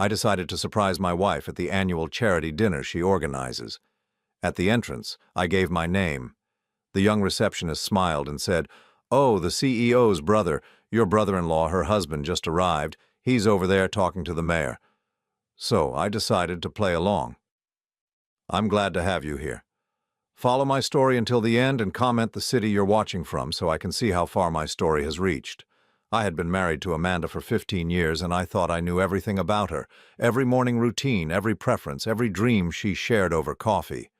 I decided to surprise my wife at the annual charity dinner she organizes. At the entrance, I gave my name. The young receptionist smiled and said, "Oh, the CEO's brother, your brother-in-law, her husband, just arrived. He's over there talking to the mayor." So I decided to play along. "I'm glad to have you here. Follow my story until the end and comment the city you're watching from so I can see how far my story has reached." I had been married to Amanda for 15 years, and I thought I knew everything about her, every morning routine, every preference, every dream she shared over coffee.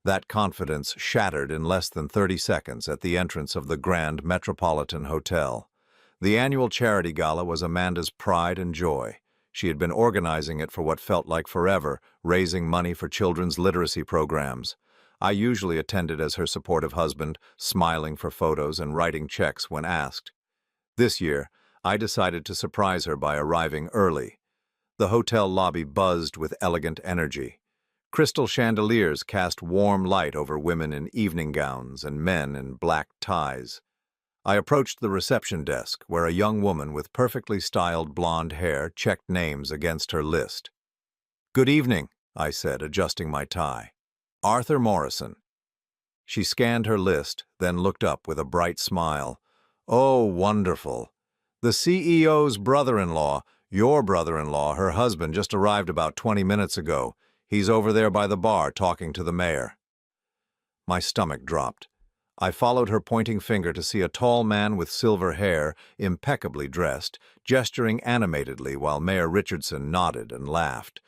That confidence shattered in less than 30 seconds at the entrance of the Grand Metropolitan Hotel. The annual charity gala was Amanda's pride and joy. She had been organizing it for what felt like forever, raising money for children's literacy programs. I usually attended as her supportive husband, smiling for photos and writing checks when asked. This year, I decided to surprise her by arriving early. The hotel lobby buzzed with elegant energy. Crystal chandeliers cast warm light over women in evening gowns and men in black ties. I approached the reception desk, where a young woman with perfectly styled blonde hair checked names against her list. "Good evening," I said, adjusting my tie. "Arthur Morrison." She scanned her list, then looked up with a bright smile. "Oh, wonderful. The CEO's brother-in-law, your brother-in-law, her husband, just arrived about 20 minutes ago. He's over there by the bar talking to the mayor." My stomach dropped. I followed her pointing finger to see a tall man with silver hair, impeccably dressed, gesturing animatedly while Mayor Richardson nodded and laughed.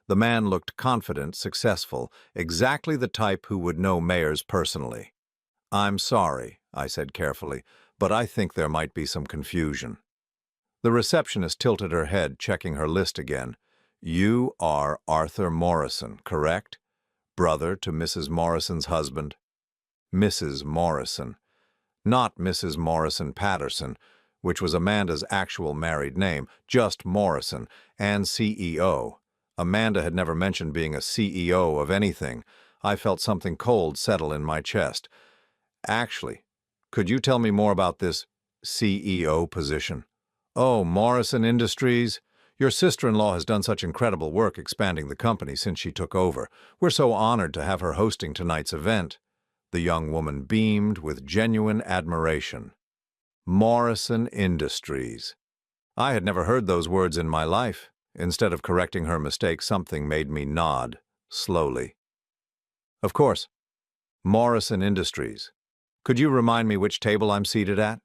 The man looked confident, successful, exactly the type who would know mayors personally. "I'm sorry," I said carefully, "but I think there might be some confusion." The receptionist tilted her head, checking her list again. "You are Arthur Morrison, correct? Brother to Mrs. Morrison's husband?" Mrs. Morrison. Not Mrs. Morrison Patterson, which was Amanda's actual married name, just Morrison, and CEO. Amanda had never mentioned being a CEO of anything. I felt something cold settle in my chest. "Actually, could you tell me more about this CEO position?" "Oh, Morrison Industries. Your sister-in-law has done such incredible work expanding the company since she took over. We're so honored to have her hosting tonight's event." The young woman beamed with genuine admiration. Morrison Industries. I had never heard those words in my life. Instead of correcting her mistake, something made me nod, slowly. "Of course. Morrison Industries. Could you remind me which table I'm seated at?"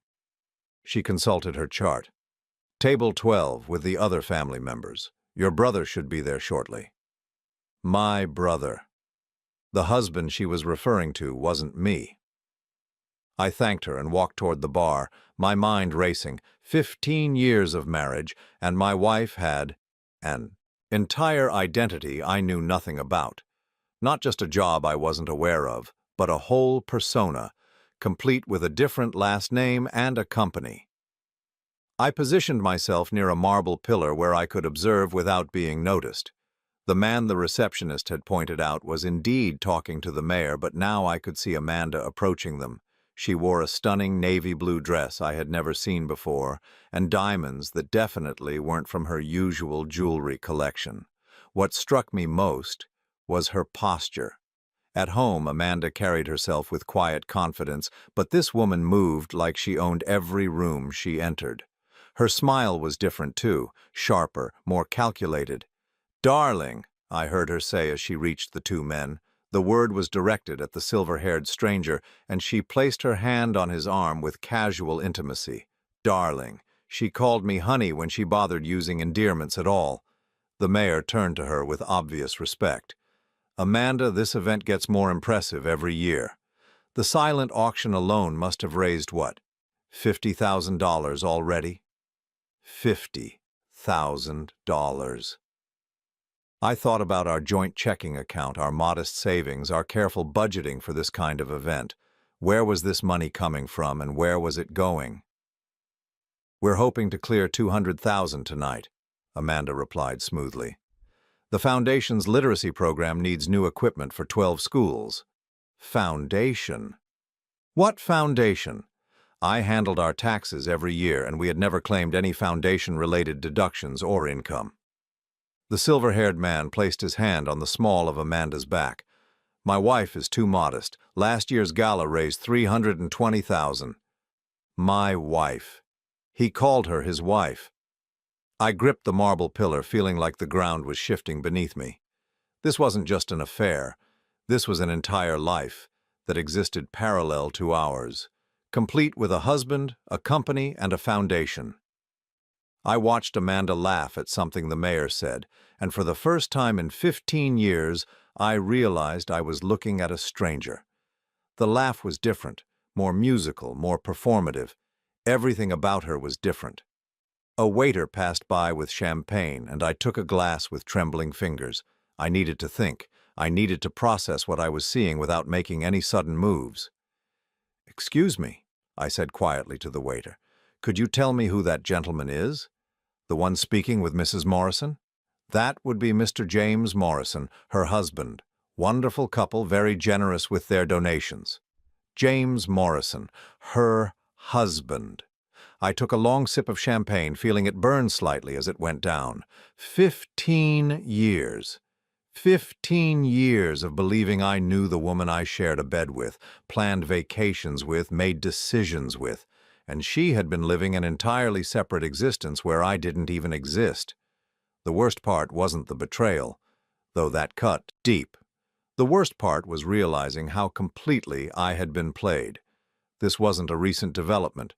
She consulted her chart. "Table 12 with the other family members. Your brother should be there shortly." My brother. The husband she was referring to wasn't me. I thanked her and walked toward the bar, my mind racing. 15 years of marriage, and my wife had an entire identity I knew nothing about. Not just a job I wasn't aware of, but a whole persona, complete with a different last name and a company. I positioned myself near a marble pillar where I could observe without being noticed. The man the receptionist had pointed out was indeed talking to the mayor, but now I could see Amanda approaching them. She wore a stunning navy blue dress I had never seen before, and diamonds that definitely weren't from her usual jewelry collection. What struck me most was her posture. At home, Amanda carried herself with quiet confidence, but this woman moved like she owned every room she entered. Her smile was different too, sharper, more calculated. "Darling," I heard her say as she reached the two men. The word was directed at the silver-haired stranger, and she placed her hand on his arm with casual intimacy. "Darling." She called me honey when she bothered using endearments at all. The mayor turned to her with obvious respect. "Amanda, this event gets more impressive every year. The silent auction alone must have raised what? $50,000 already?" $50,000. I thought about our joint checking account, our modest savings, our careful budgeting for this kind of event. Where was this money coming from, and where was it going? "We're hoping to clear $200,000 tonight," Amanda replied smoothly. "The Foundation's literacy program needs new equipment for 12 schools." Foundation? What foundation? I handled our taxes every year, and we had never claimed any foundation-related deductions or income. The silver-haired man placed his hand on the small of Amanda's back. My wife is too modest. Last year's gala raised $320,000. My wife. He called her his wife. I gripped the marble pillar, feeling like the ground was shifting beneath me. This wasn't just an affair. This was an entire life that existed parallel to ours, complete with a husband, a company, and a foundation. I watched Amanda laugh at something the mayor said, and for the first time in 15 years, I realized I was looking at a stranger. The laugh was different, more musical, more performative. Everything about her was different. A waiter passed by with champagne, and I took a glass with trembling fingers. I needed to think. I needed to process what I was seeing without making any sudden moves. "Excuse me," I said quietly to the waiter. "Could you tell me who that gentleman is? The one speaking with Mrs. Morrison?" "That would be Mr. James Morrison, her husband. Wonderful couple, very generous with their donations." James Morrison, her husband. I took a long sip of champagne, feeling it burn slightly as it went down. 15 years. 15 years of believing I knew the woman I shared a bed with, planned vacations with, made decisions with, and she had been living an entirely separate existence where I didn't even exist. The worst part wasn't the betrayal, though that cut deep. The worst part was realizing how completely I had been played. This wasn't a recent development.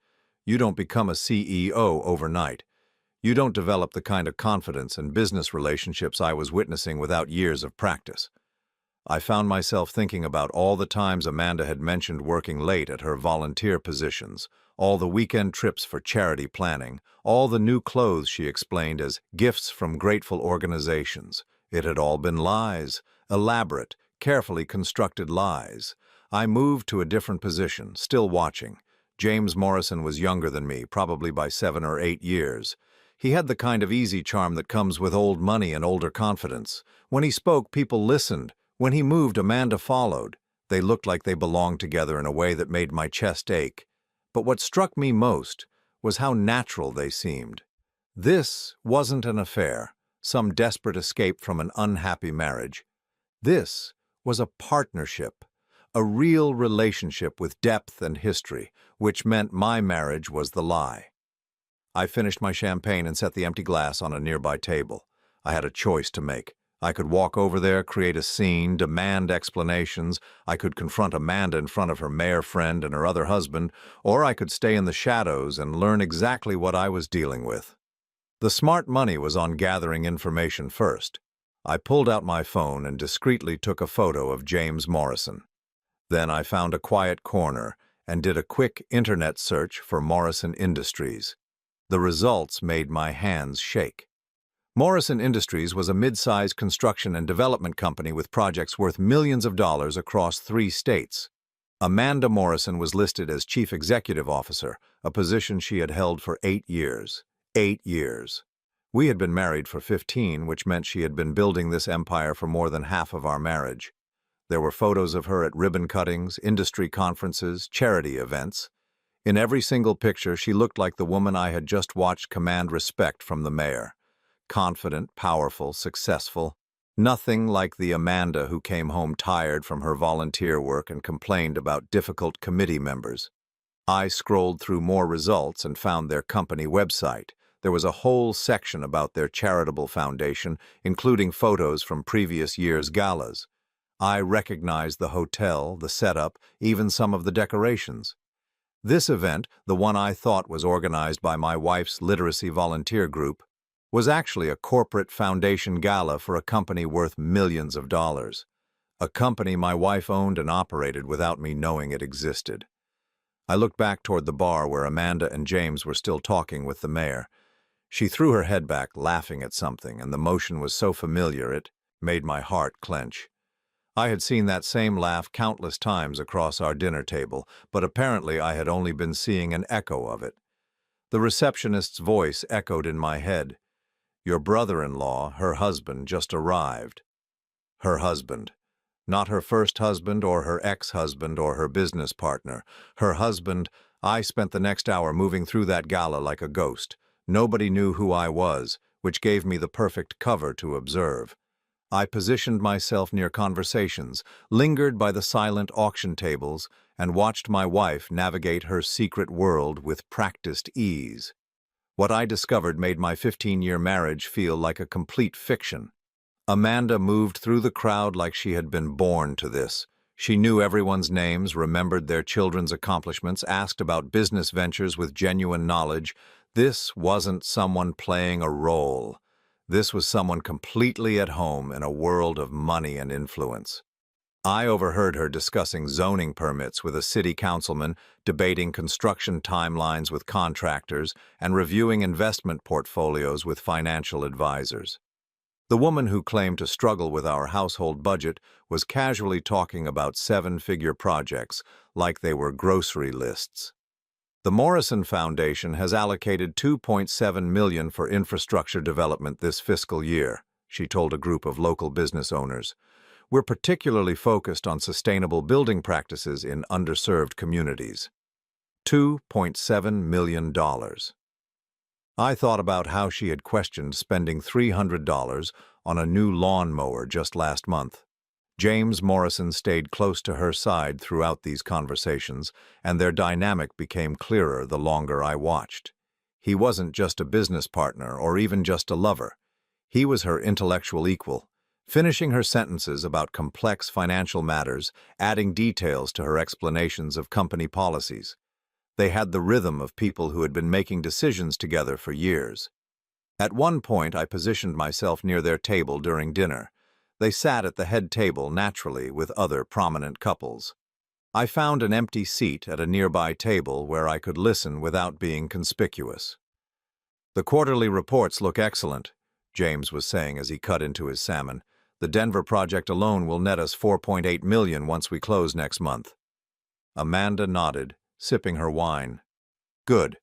You don't become a CEO overnight. You don't develop the kind of confidence and business relationships I was witnessing without years of practice. I found myself thinking about all the times Amanda had mentioned working late at her volunteer positions, all the weekend trips for charity planning, all the new clothes she explained as gifts from grateful organizations. It had all been lies, elaborate, carefully constructed lies. I moved to a different position, still watching. James Morrison was younger than me, probably by 7 or 8 years. He had the kind of easy charm that comes with old money and older confidence. When he spoke, people listened. When he moved, Amanda followed. They looked like they belonged together in a way that made my chest ache. But what struck me most was how natural they seemed. This wasn't an affair, some desperate escape from an unhappy marriage. This was a partnership, a real relationship with depth and history, which meant my marriage was the lie. I finished my champagne and set the empty glass on a nearby table. I had a choice to make. I could walk over there, create a scene, demand explanations. I could confront Amanda in front of her mayor friend and her other husband, or I could stay in the shadows and learn exactly what I was dealing with. The smart money was on gathering information first. I pulled out my phone and discreetly took a photo of James Morrison. Then I found a quiet corner and did a quick internet search for Morrison Industries. The results made my hands shake. Morrison Industries was a mid-sized construction and development company with projects worth millions of dollars across 3 states. Amanda Morrison was listed as Chief Executive Officer, a position she had held for 8 years. 8 years. We had been married for 15, which meant she had been building this empire for more than half of our marriage. There were photos of her at ribbon cuttings, industry conferences, charity events. In every single picture, she looked like the woman I had just watched command respect from the mayor. Confident, powerful, successful. Nothing like the Amanda who came home tired from her volunteer work and complained about difficult committee members. I scrolled through more results and found their company website. There was a whole section about their charitable foundation, including photos from previous year's galas. I recognized the hotel, the setup, even some of the decorations. This event, the one I thought was organized by my wife's literacy volunteer group, was actually a corporate foundation gala for a company worth millions of dollars. A company my wife owned and operated without me knowing it existed. I looked back toward the bar where Amanda and James were still talking with the mayor. She threw her head back, laughing at something, and the motion was so familiar it made my heart clench. I had seen that same laugh countless times across our dinner table, but apparently I had only been seeing an echo of it. The receptionist's voice echoed in my head. Your brother-in-law, her husband, just arrived. Her husband. Not her first husband or her ex-husband or her business partner. Her husband. I spent the next hour moving through that gala like a ghost. Nobody knew who I was, which gave me the perfect cover to observe. I positioned myself near conversations, lingered by the silent auction tables, and watched my wife navigate her secret world with practiced ease. What I discovered made my 15-year marriage feel like a complete fiction. Amanda moved through the crowd like she had been born to this. She knew everyone's names, remembered their children's accomplishments, asked about business ventures with genuine knowledge. This wasn't someone playing a role. This was someone completely at home in a world of money and influence. I overheard her discussing zoning permits with a city councilman, debating construction timelines with contractors, and reviewing investment portfolios with financial advisors. The woman who claimed to struggle with our household budget was casually talking about seven-figure projects like they were grocery lists. The Morrison Foundation has allocated $2.7 million for infrastructure development this fiscal year, she told a group of local business owners. We're particularly focused on sustainable building practices in underserved communities. $2.7 million. I thought about how she had questioned spending $300 on a new lawnmower just last month. James Morrison stayed close to her side throughout these conversations, and their dynamic became clearer the longer I watched. He wasn't just a business partner or even just a lover. He was her intellectual equal, finishing her sentences about complex financial matters, adding details to her explanations of company policies. They had the rhythm of people who had been making decisions together for years. At one point, I positioned myself near their table during dinner. They sat at the head table naturally with other prominent couples. I found an empty seat at a nearby table where I could listen without being conspicuous. "The quarterly reports look excellent," James was saying as he cut into his salmon. "The Denver project alone will net us $4.8 million once we close next month." Amanda nodded, sipping her wine. "Good.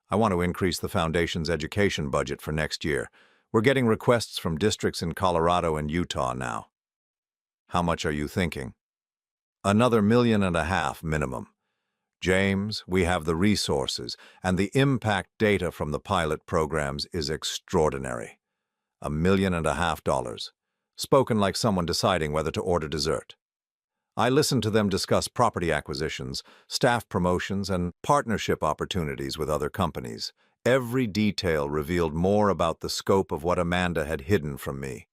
I want to increase the foundation's education budget for next year. We're getting requests from districts in Colorado and Utah now." "How much are you thinking?" "Another $1.5 million minimum. James, we have the resources, and the impact data from the pilot programs is extraordinary. $1.5 million. Spoken like someone deciding whether to order dessert. I listened to them discuss property acquisitions, staff promotions, and partnership opportunities with other companies. Every detail revealed more about the scope of what Amanda had hidden from me.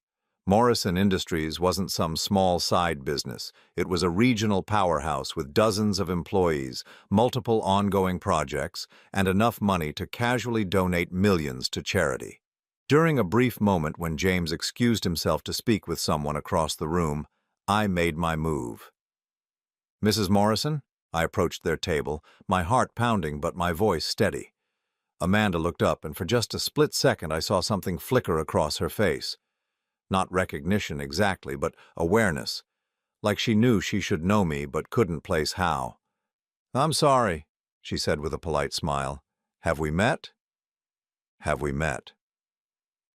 Morrison Industries wasn't some small side business. It was a regional powerhouse with dozens of employees, multiple ongoing projects, and enough money to casually donate millions to charity. During a brief moment when James excused himself to speak with someone across the room, I made my move. "Mrs. Morrison?" I approached their table, my heart pounding but my voice steady. Amanda looked up, and for just a split second I saw something flicker across her face. Not recognition exactly, but awareness. Like she knew she should know me but couldn't place how. "I'm sorry," she said with a polite smile. "Have we met?" Have we met?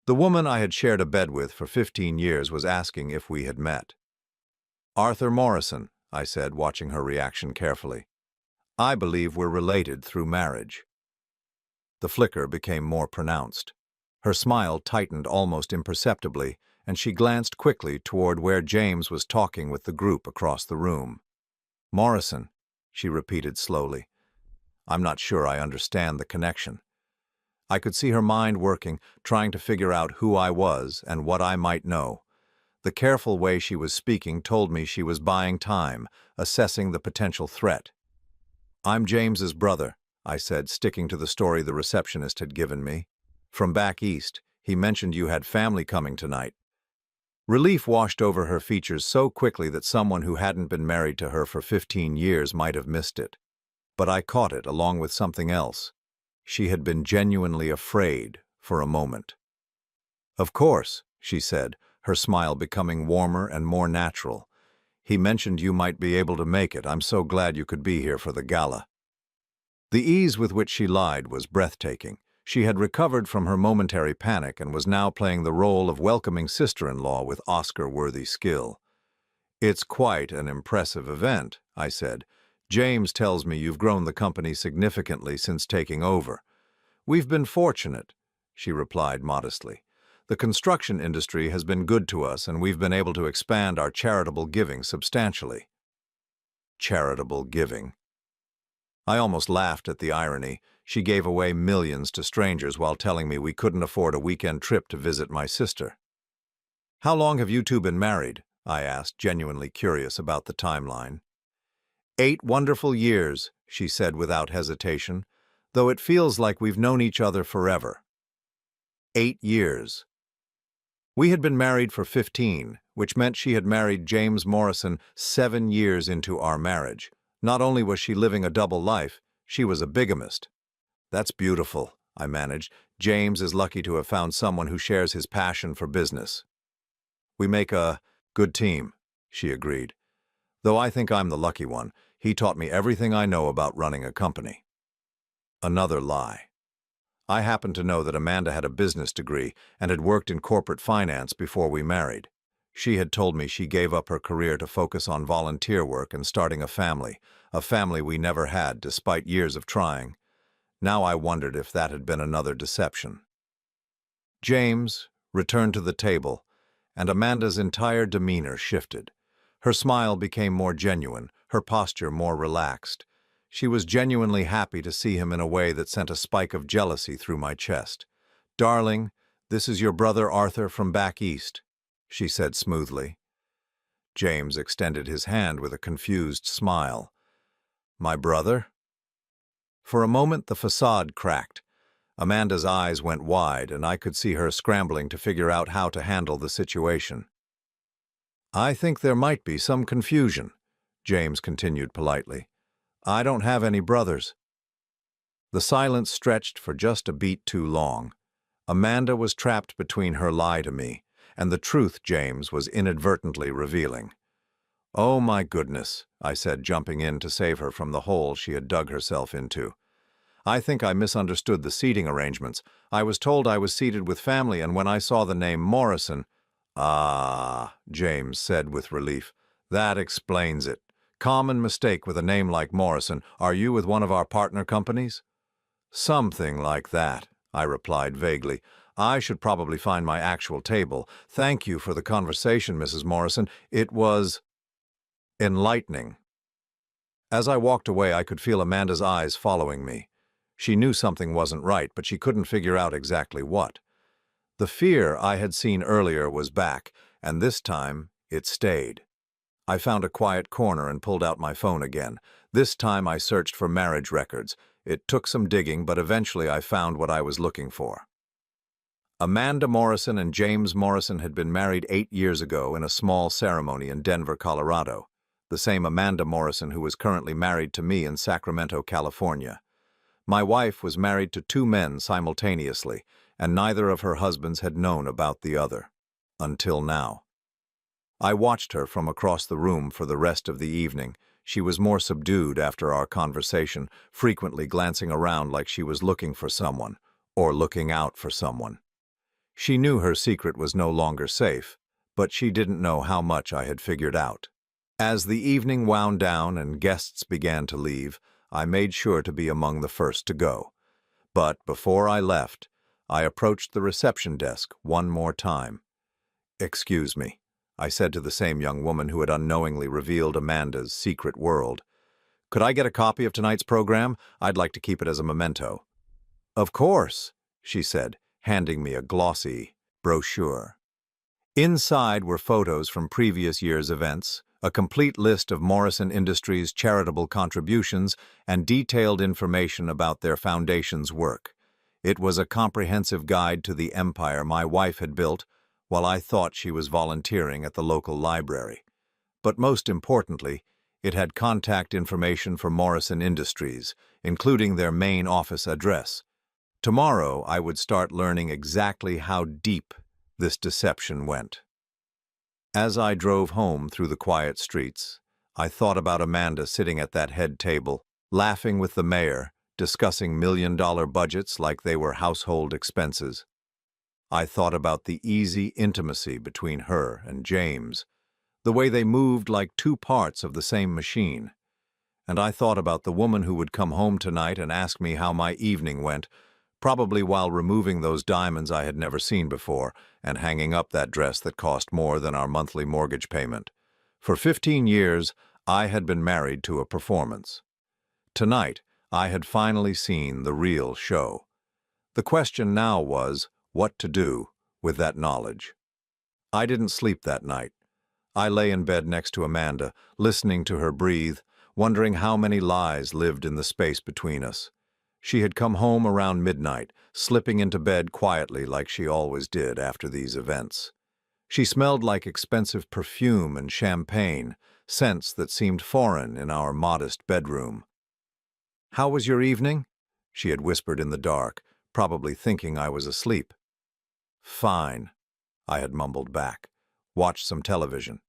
The woman I had shared a bed with for 15 years was asking if we had met. "Arthur Morrison," I said, watching her reaction carefully. "I believe we're related through marriage." The flicker became more pronounced. Her smile tightened almost imperceptibly, and she glanced quickly toward where James was talking with the group across the room. "Morrison," she repeated slowly. "I'm not sure I understand the connection." I could see her mind working, trying to figure out who I was and what I might know. The careful way she was speaking told me she was buying time, assessing the potential threat. "I'm James's brother," I said, sticking to the story the receptionist had given me. "From back east. He mentioned you had family coming tonight." Relief washed over her features so quickly that someone who hadn't been married to her for 15 years might have missed it. But I caught it along with something else. She had been genuinely afraid for a moment. "Of course," she said, her smile becoming warmer and more natural. "He mentioned you might be able to make it. I'm so glad you could be here for the gala." The ease with which she lied was breathtaking. She had recovered from her momentary panic and was now playing the role of welcoming sister-in-law with Oscar-worthy skill. "It's quite an impressive event," I said. "James tells me you've grown the company significantly since taking over." "We've been fortunate," she replied modestly. The construction industry has been good to us, and we've been able to expand our charitable giving substantially. Charitable giving. I almost laughed at the irony. She gave away millions to strangers while telling me we couldn't afford a weekend trip to visit my sister. How long have you two been married? I asked, genuinely curious about the timeline. 8 wonderful years, she said without hesitation, though it feels like we've known each other forever. 8 years. We had been married for 15, which meant she had married James Morrison 7 years into our marriage. Not only was she living a double life, she was a bigamist. That's beautiful, I managed. James is lucky to have found someone who shares his passion for business. We make a good team, she agreed. Though I think I'm the lucky one, he taught me everything I know about running a company. Another lie. I happened to know that Amanda had a business degree and had worked in corporate finance before we married. She had told me she gave up her career to focus on volunteer work and starting a family we never had despite years of trying. Now I wondered if that had been another deception. James returned to the table, and Amanda's entire demeanor shifted. Her smile became more genuine, her posture more relaxed. She was genuinely happy to see him in a way that sent a spike of jealousy through my chest. "Darling, this is your brother Arthur from back east," she said smoothly. James extended his hand with a confused smile. "My brother?" For a moment the facade cracked. Amanda's eyes went wide, and I could see her scrambling to figure out how to handle the situation. "I think there might be some confusion," James continued politely. "I don't have any brothers." The silence stretched for just a beat too long. Amanda was trapped between her lie to me and the truth James was inadvertently revealing. "Oh my goodness," I said, jumping in to save her from the hole she had dug herself into. "I think I misunderstood the seating arrangements. I was told I was seated with family, and when I saw the name Morrison—" "Ah," James said with relief. "That explains it. Common mistake with a name like Morrison. Are you with one of our partner companies?" "Something like that," I replied vaguely. "I should probably find my actual table. Thank you for the conversation, Mrs. Morrison. It was enlightening." As I walked away, I could feel Amanda's eyes following me. She knew something wasn't right, but she couldn't figure out exactly what. The fear I had seen earlier was back, and this time it stayed. I found a quiet corner and pulled out my phone again. This time I searched for marriage records. It took some digging, but eventually I found what I was looking for. Amanda Morrison and James Morrison had been married 8 years ago in a small ceremony in Denver, Colorado. The same Amanda Morrison who was currently married to me in Sacramento, California. My wife was married to 2 men simultaneously, and neither of her husbands had known about the other. Until now. I watched her from across the room for the rest of the evening. She was more subdued after our conversation, frequently glancing around like she was looking for someone, or looking out for someone. She knew her secret was no longer safe, but she didn't know how much I had figured out. As the evening wound down and guests began to leave, I made sure to be among the first to go. But before I left, I approached the reception desk one more time. "Excuse me," I said to the same young woman who had unknowingly revealed Amanda's secret world. "Could I get a copy of tonight's program? I'd like to keep it as a memento." "Of course," she said, handing me a glossy brochure. Inside were photos from previous year's events, a complete list of Morrison Industries' charitable contributions, and detailed information about their foundation's work. It was a comprehensive guide to the empire my wife had built while I thought she was volunteering at the local library. But most importantly, it had contact information for Morrison Industries, including their main office address. Tomorrow, I would start learning exactly how deep this deception went. As I drove home through the quiet streets, I thought about Amanda sitting at that head table, laughing with the mayor, discussing million-dollar budgets like they were household expenses. I thought about the easy intimacy between her and James, the way they moved like 2 parts of the same machine. And I thought about the woman who would come home tonight and ask me how my evening went, probably while removing those diamonds I had never seen before and hanging up that dress that cost more than our monthly mortgage payment. For 15 years, I had been married to a performance. Tonight, I had finally seen the real show. The question now was, what to do with that knowledge? I didn't sleep that night. I lay in bed next to Amanda, listening to her breathe, wondering how many lies lived in the space between us. She had come home around midnight, slipping into bed quietly like she always did after these events. She smelled like expensive perfume and champagne, scents that seemed foreign in our modest bedroom. "How was your evening?" she had whispered in the dark, probably thinking I was asleep. "Fine," I had mumbled back. "Watched some television."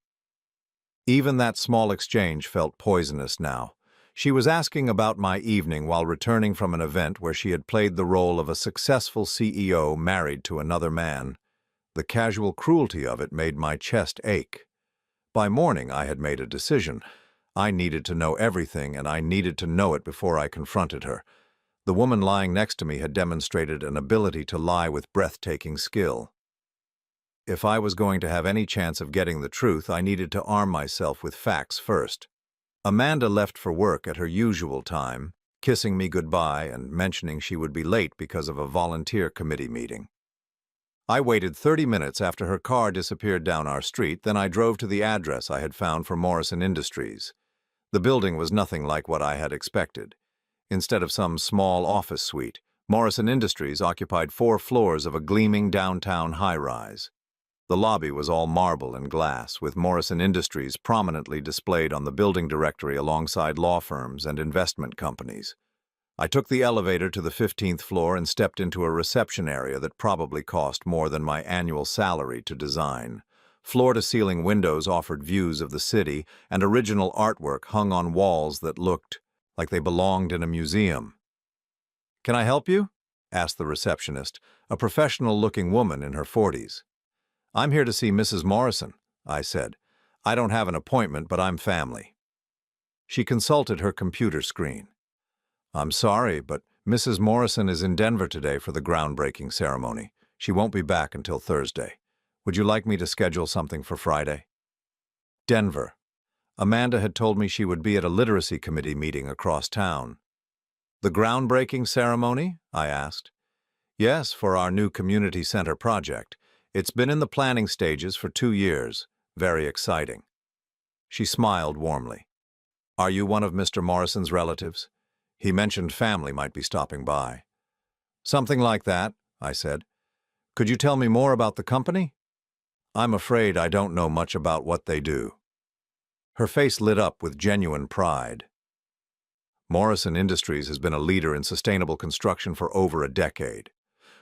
Even that small exchange felt poisonous now. She was asking about my evening while returning from an event where she had played the role of a successful CEO married to another man. The casual cruelty of it made my chest ache. By morning, I had made a decision. I needed to know everything, and I needed to know it before I confronted her. The woman lying next to me had demonstrated an ability to lie with breathtaking skill. If I was going to have any chance of getting the truth, I needed to arm myself with facts first. Amanda left for work at her usual time, kissing me goodbye and mentioning she would be late because of a volunteer committee meeting. I waited 30 minutes after her car disappeared down our street, then I drove to the address I had found for Morrison Industries. The building was nothing like what I had expected. Instead of some small office suite, Morrison Industries occupied 4 floors of a gleaming downtown high-rise. The lobby was all marble and glass, with Morrison Industries prominently displayed on the building directory alongside law firms and investment companies. I took the elevator to the 15th floor and stepped into a reception area that probably cost more than my annual salary to design. Floor-to-ceiling windows offered views of the city, and original artwork hung on walls that looked like they belonged in a museum. "Can I help you?" asked the receptionist, a professional-looking woman in her 40s. "I'm here to see Mrs. Morrison," I said. "I don't have an appointment, but I'm family." She consulted her computer screen. "I'm sorry, but Mrs. Morrison is in Denver today for the groundbreaking ceremony. She won't be back until Thursday. Would you like me to schedule something for Friday?" Denver. Amanda had told me she would be at a literacy committee meeting across town. "The groundbreaking ceremony?" I asked. "Yes, for our new community center project. It's been in the planning stages for 2 years. Very exciting." She smiled warmly. "Are you one of Mr. Morrison's relatives? He mentioned family might be stopping by." "Something like that," I said. "Could you tell me more about the company?" "I'm afraid I don't know much about what they do." Her face lit up with genuine pride. Morrison Industries has been a leader in sustainable construction for over a decade.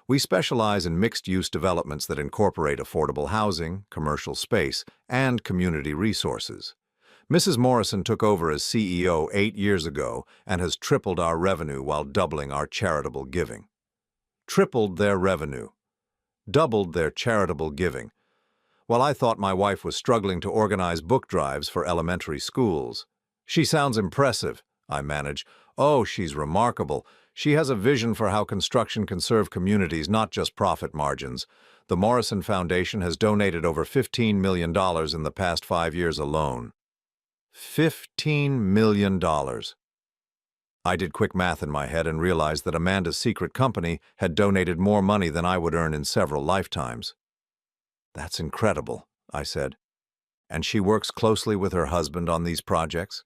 We specialize in mixed-use developments that incorporate affordable housing, commercial space, and community resources. Mrs. Morrison took over as CEO 8 years ago and has tripled our revenue while doubling our charitable giving. Tripled their revenue. Doubled their charitable giving. While I thought my wife was struggling to organize book drives for elementary schools. "She sounds impressive," I manage. "Oh, she's remarkable. She has a vision for how construction can serve communities, not just profit margins. The Morrison Foundation has donated over $15 million in the past 5 years alone." $15 million. I did quick math in my head and realized that Amanda's secret company had donated more money than I would earn in several lifetimes. "That's incredible," I said. "And she works closely with her husband on these projects?"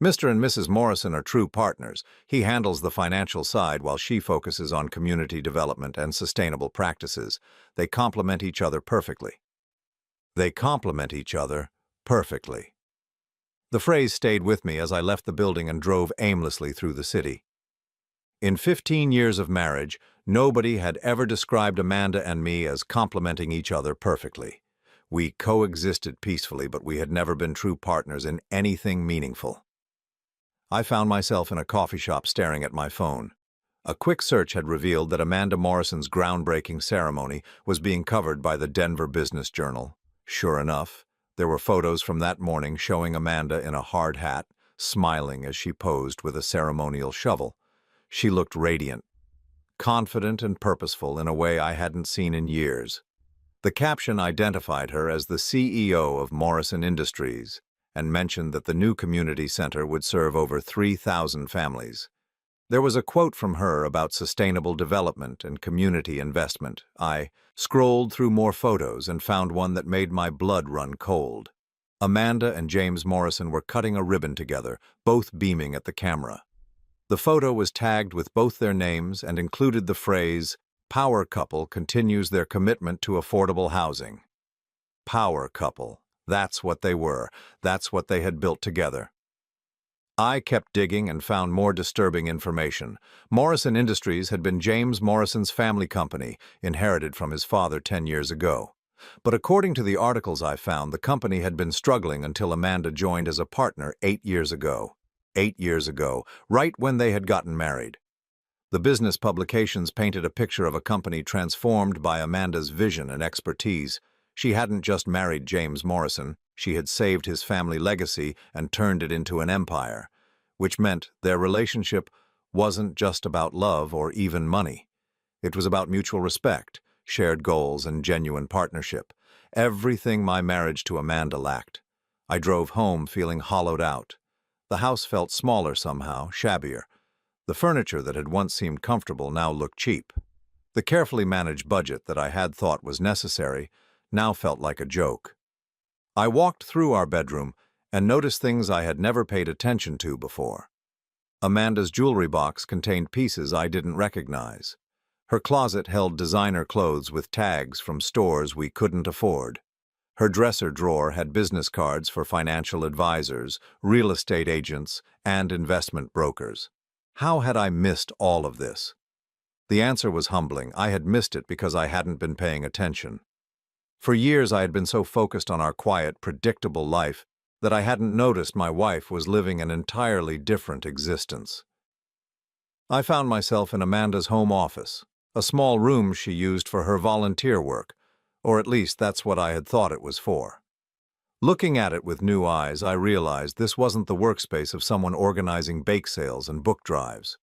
"Mr. and Mrs. Morrison are true partners. He handles the financial side while she focuses on community development and sustainable practices. They complement each other perfectly." They complement each other perfectly. The phrase stayed with me as I left the building and drove aimlessly through the city. In 15 years of marriage, nobody had ever described Amanda and me as complementing each other perfectly. We coexisted peacefully, but we had never been true partners in anything meaningful. I found myself in a coffee shop staring at my phone. A quick search had revealed that Amanda Morrison's groundbreaking ceremony was being covered by the Denver Business Journal. Sure enough, there were photos from that morning showing Amanda in a hard hat, smiling as she posed with a ceremonial shovel. She looked radiant, confident and purposeful in a way I hadn't seen in years. The caption identified her as the CEO of Morrison Industries and mentioned that the new community center would serve over 3,000 families. There was a quote from her about sustainable development and community investment. I scrolled through more photos and found one that made my blood run cold. Amanda and James Morrison were cutting a ribbon together, both beaming at the camera. The photo was tagged with both their names and included the phrase, "Power couple continues their commitment to affordable housing." Power couple. That's what they were. That's what they had built together. I kept digging and found more disturbing information. Morrison Industries had been James Morrison's family company, inherited from his father 10 years ago. But according to the articles I found, the company had been struggling until Amanda joined as a partner 8 years ago. 8 years ago, right when they had gotten married. The business publications painted a picture of a company transformed by Amanda's vision and expertise. She hadn't just married James Morrison, she had saved his family legacy and turned it into an empire, which meant their relationship wasn't just about love or even money. It was about mutual respect, shared goals, and genuine partnership. Everything my marriage to Amanda lacked. I drove home feeling hollowed out. The house felt smaller somehow, shabbier. The furniture that had once seemed comfortable now looked cheap. The carefully managed budget that I had thought was necessary now felt like a joke. I walked through our bedroom and noticed things I had never paid attention to before. Amanda's jewelry box contained pieces I didn't recognize. Her closet held designer clothes with tags from stores we couldn't afford. Her dresser drawer had business cards for financial advisors, real estate agents, and investment brokers. How had I missed all of this? The answer was humbling. I had missed it because I hadn't been paying attention. For years I had been so focused on our quiet, predictable life that I hadn't noticed my wife was living an entirely different existence. I found myself in Amanda's home office, a small room she used for her volunteer work, or at least that's what I had thought it was for. Looking at it with new eyes, I realized this wasn't the workspace of someone organizing bake sales and book drives.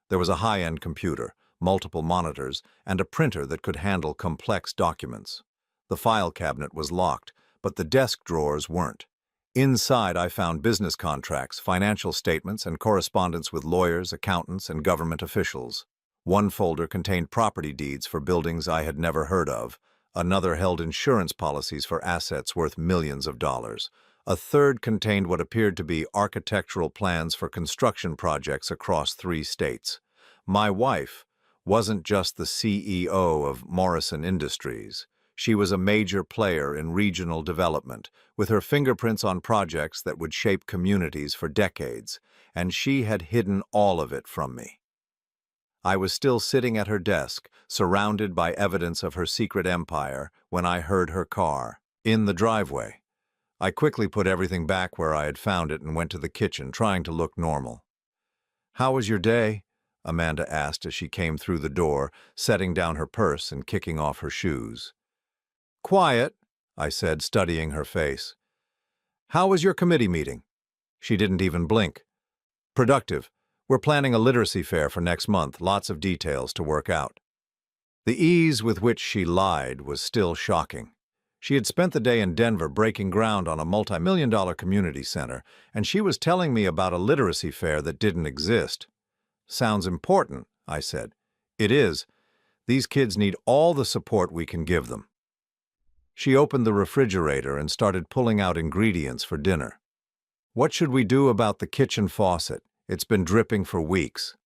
There was a high-end computer, multiple monitors, and a printer that could handle complex documents. The file cabinet was locked, but the desk drawers weren't. Inside, I found business contracts, financial statements, and correspondence with lawyers, accountants, and government officials. One folder contained property deeds for buildings I had never heard of. Another held insurance policies for assets worth millions of dollars. A third contained what appeared to be architectural plans for construction projects across 3 states. My wife wasn't just the CEO of Morrison Industries. She was a major player in regional development, with her fingerprints on projects that would shape communities for decades, and she had hidden all of it from me. I was still sitting at her desk, surrounded by evidence of her secret empire, when I heard her car in the driveway. I quickly put everything back where I had found it and went to the kitchen, trying to look normal. "How was your day?" Amanda asked as she came through the door, setting down her purse and kicking off her shoes. "Quiet," I said, studying her face. "How was your committee meeting?" She didn't even blink. "Productive. We're planning a literacy fair for next month, lots of details to work out." The ease with which she lied was still shocking. She had spent the day in Denver breaking ground on a multi-million-dollar community center, and she was telling me about a literacy fair that didn't exist. "Sounds important," I said. "It is. These kids need all the support we can give them." She opened the refrigerator and started pulling out ingredients for dinner. "What should we do about the kitchen faucet? It's been dripping for weeks."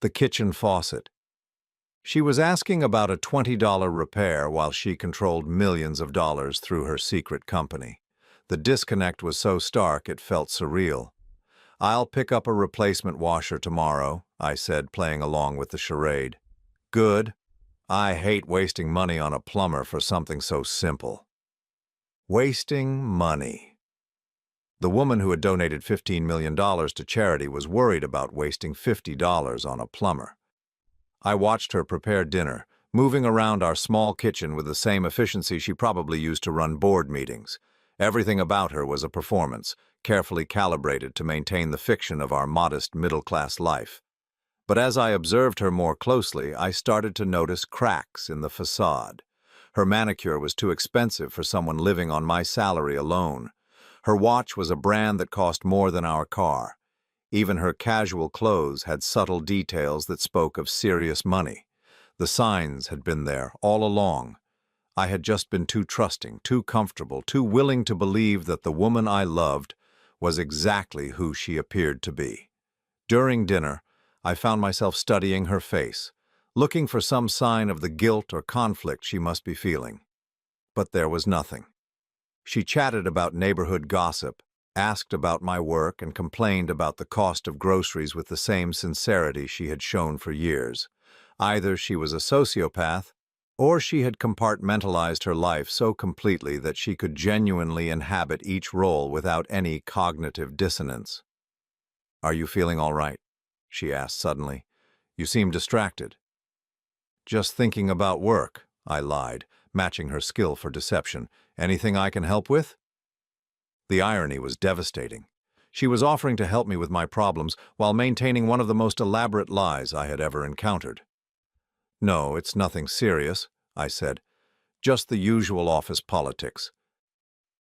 The kitchen faucet. She was asking about a $20 repair while she controlled millions of dollars through her secret company. The disconnect was so stark it felt surreal. "I'll pick up a replacement washer tomorrow," I said, playing along with the charade. "Good. I hate wasting money on a plumber for something so simple." Wasting money. The woman who had donated $15 million to charity was worried about wasting $50 on a plumber. I watched her prepare dinner, moving around our small kitchen with the same efficiency she probably used to run board meetings. Everything about her was a performance, carefully calibrated to maintain the fiction of our modest middle-class life. But as I observed her more closely, I started to notice cracks in the facade. Her manicure was too expensive for someone living on my salary alone. Her watch was a brand that cost more than our car. Even her casual clothes had subtle details that spoke of serious money. The signs had been there all along. I had just been too trusting, too comfortable, too willing to believe that the woman I loved was exactly who she appeared to be. During dinner, I found myself studying her face, looking for some sign of the guilt or conflict she must be feeling. But there was nothing. She chatted about neighborhood gossip, asked about my work, and complained about the cost of groceries with the same sincerity she had shown for years. Either she was a sociopath, or she had compartmentalized her life so completely that she could genuinely inhabit each role without any cognitive dissonance. "Are you feeling all right?" she asked suddenly. "You seem distracted." "Just thinking about work," I lied, matching her skill for deception. "Anything I can help with?" The irony was devastating. She was offering to help me with my problems while maintaining one of the most elaborate lies I had ever encountered. "No, it's nothing serious," I said. "Just the usual office politics."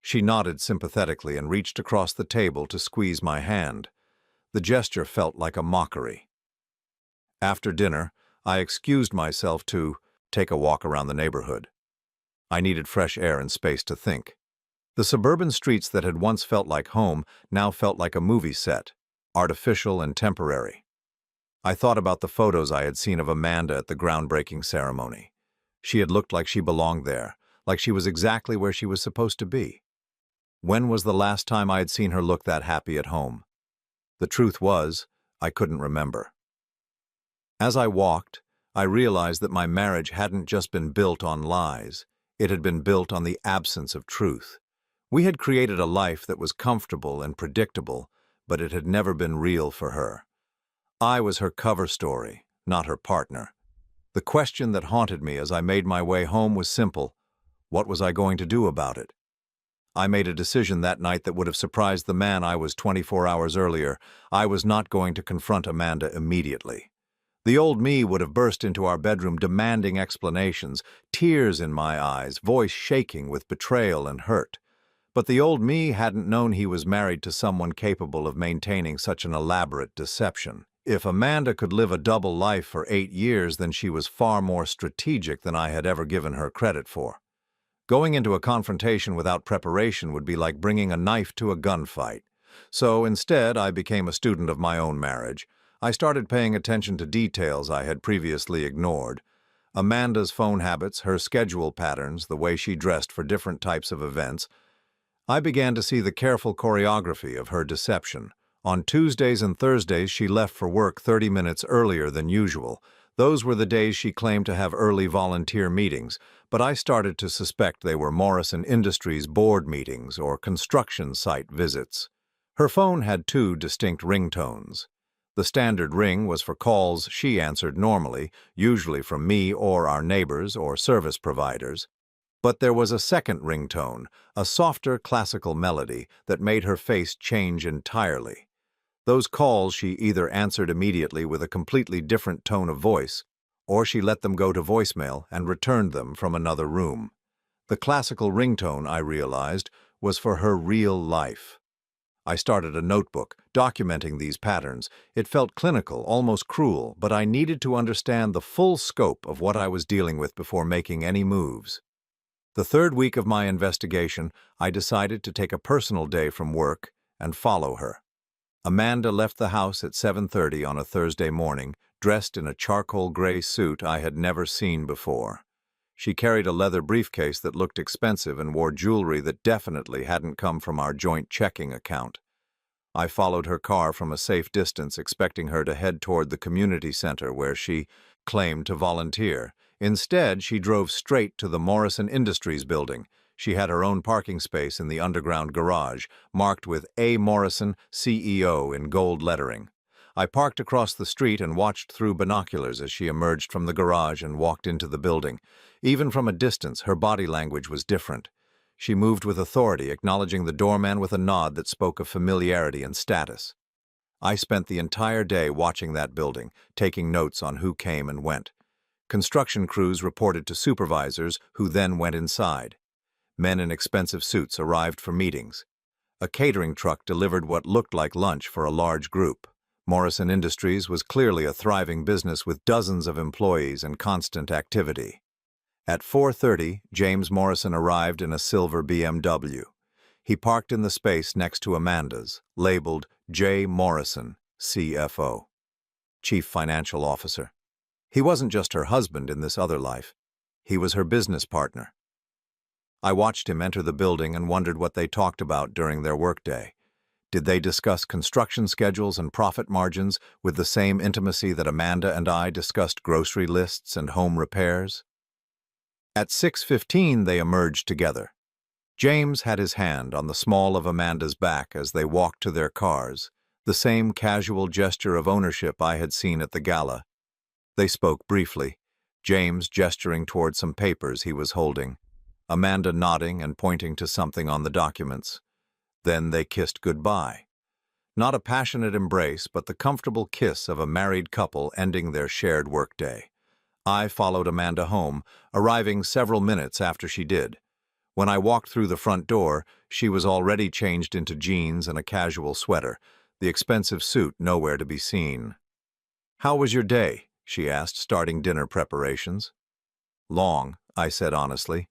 She nodded sympathetically and reached across the table to squeeze my hand. The gesture felt like a mockery. After dinner, I excused myself to take a walk around the neighborhood. I needed fresh air and space to think. The suburban streets that had once felt like home now felt like a movie set, artificial and temporary. I thought about the photos I had seen of Amanda at the groundbreaking ceremony. She had looked like she belonged there, like she was exactly where she was supposed to be. When was the last time I had seen her look that happy at home? The truth was, I couldn't remember. As I walked, I realized that my marriage hadn't just been built on lies. It had been built on the absence of truth. We had created a life that was comfortable and predictable, but it had never been real for her. I was her cover story, not her partner. The question that haunted me as I made my way home was simple: what was I going to do about it? I made a decision that night that would have surprised the man I was 24 hours earlier. I was not going to confront Amanda immediately. The old me would have burst into our bedroom demanding explanations, tears in my eyes, voice shaking with betrayal and hurt. But the old me hadn't known he was married to someone capable of maintaining such an elaborate deception. If Amanda could live a double life for 8 years, then she was far more strategic than I had ever given her credit for. Going into a confrontation without preparation would be like bringing a knife to a gunfight. So instead, I became a student of my own marriage. I started paying attention to details I had previously ignored. Amanda's phone habits, her schedule patterns, the way she dressed for different types of events. I began to see the careful choreography of her deception. On Tuesdays and Thursdays, she left for work 30 minutes earlier than usual. Those were the days she claimed to have early volunteer meetings, but I started to suspect they were Morrison Industries board meetings or construction site visits. Her phone had 2 distinct ringtones. The standard ring was for calls she answered normally, usually from me or our neighbors or service providers. But there was a second ringtone, a softer classical melody that made her face change entirely. Those calls she either answered immediately with a completely different tone of voice, or she let them go to voicemail and returned them from another room. The classical ringtone, I realized, was for her real life. I started a notebook, documenting these patterns. It felt clinical, almost cruel, but I needed to understand the full scope of what I was dealing with before making any moves. The 3rd week of my investigation, I decided to take a personal day from work and follow her. Amanda left the house at 7:30 on a Thursday morning, dressed in a charcoal gray suit I had never seen before. She carried a leather briefcase that looked expensive and wore jewelry that definitely hadn't come from our joint checking account. I followed her car from a safe distance, expecting her to head toward the community center where she claimed to volunteer. Instead, she drove straight to the Morrison Industries building. She had her own parking space in the underground garage, marked with A. Morrison, CEO in gold lettering. I parked across the street and watched through binoculars as she emerged from the garage and walked into the building. Even from a distance, her body language was different. She moved with authority, acknowledging the doorman with a nod that spoke of familiarity and status. I spent the entire day watching that building, taking notes on who came and went. Construction crews reported to supervisors who then went inside. Men in expensive suits arrived for meetings. A catering truck delivered what looked like lunch for a large group. Morrison Industries was clearly a thriving business with dozens of employees and constant activity. At 4:30, James Morrison arrived in a silver BMW. He parked in the space next to Amanda's, labeled J. Morrison, CFO, Chief Financial Officer. He wasn't just her husband in this other life. He was her business partner. I watched him enter the building and wondered what they talked about during their workday. Did they discuss construction schedules and profit margins with the same intimacy that Amanda and I discussed grocery lists and home repairs? At 6:15, they emerged together. James had his hand on the small of Amanda's back as they walked to their cars, the same casual gesture of ownership I had seen at the gala. They spoke briefly, James gesturing toward some papers he was holding, Amanda nodding and pointing to something on the documents. Then they kissed goodbye. Not a passionate embrace, but the comfortable kiss of a married couple ending their shared workday. I followed Amanda home, arriving several minutes after she did. When I walked through the front door, she was already changed into jeans and a casual sweater, the expensive suit nowhere to be seen. "How was your day?" she asked, starting dinner preparations. "Long," I said honestly.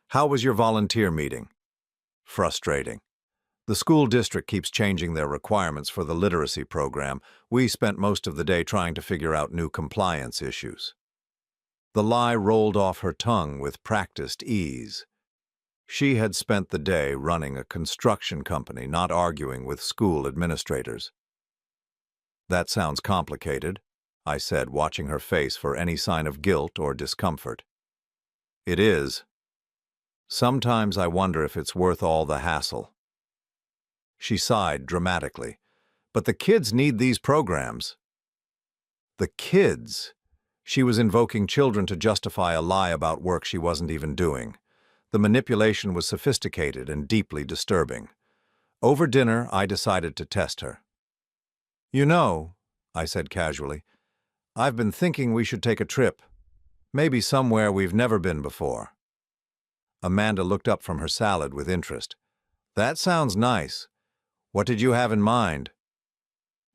"How was your volunteer meeting?" "Frustrating. The school district keeps changing their requirements for the literacy program. We spent most of the day trying to figure out new compliance issues." The lie rolled off her tongue with practiced ease. She had spent the day running a construction company, not arguing with school administrators. "That sounds complicated," I said, watching her face for any sign of guilt or discomfort. "It is. Sometimes I wonder if it's worth all the hassle." She sighed dramatically. "But the kids need these programs." The kids? She was invoking children to justify a lie about work she wasn't even doing. The manipulation was sophisticated and deeply disturbing. Over dinner, I decided to test her. "You know," I said casually, "I've been thinking we should take a trip. Maybe somewhere we've never been before." Amanda looked up from her salad with interest. "That sounds nice. What did you have in mind?"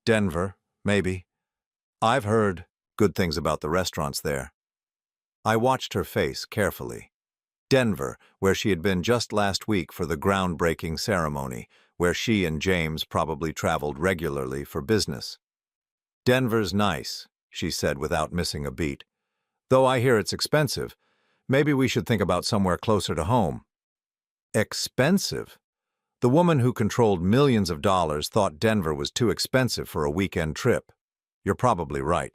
"Denver, maybe. I've heard good things about the restaurants there." I watched her face carefully. Denver, where she had been just last week for the groundbreaking ceremony, where she and James probably traveled regularly for business. "Denver's nice," she said without missing a beat. "Though I hear it's expensive. Maybe we should think about somewhere closer to home." Expensive? The woman who controlled millions of dollars thought Denver was too expensive for a weekend trip. "You're probably right,"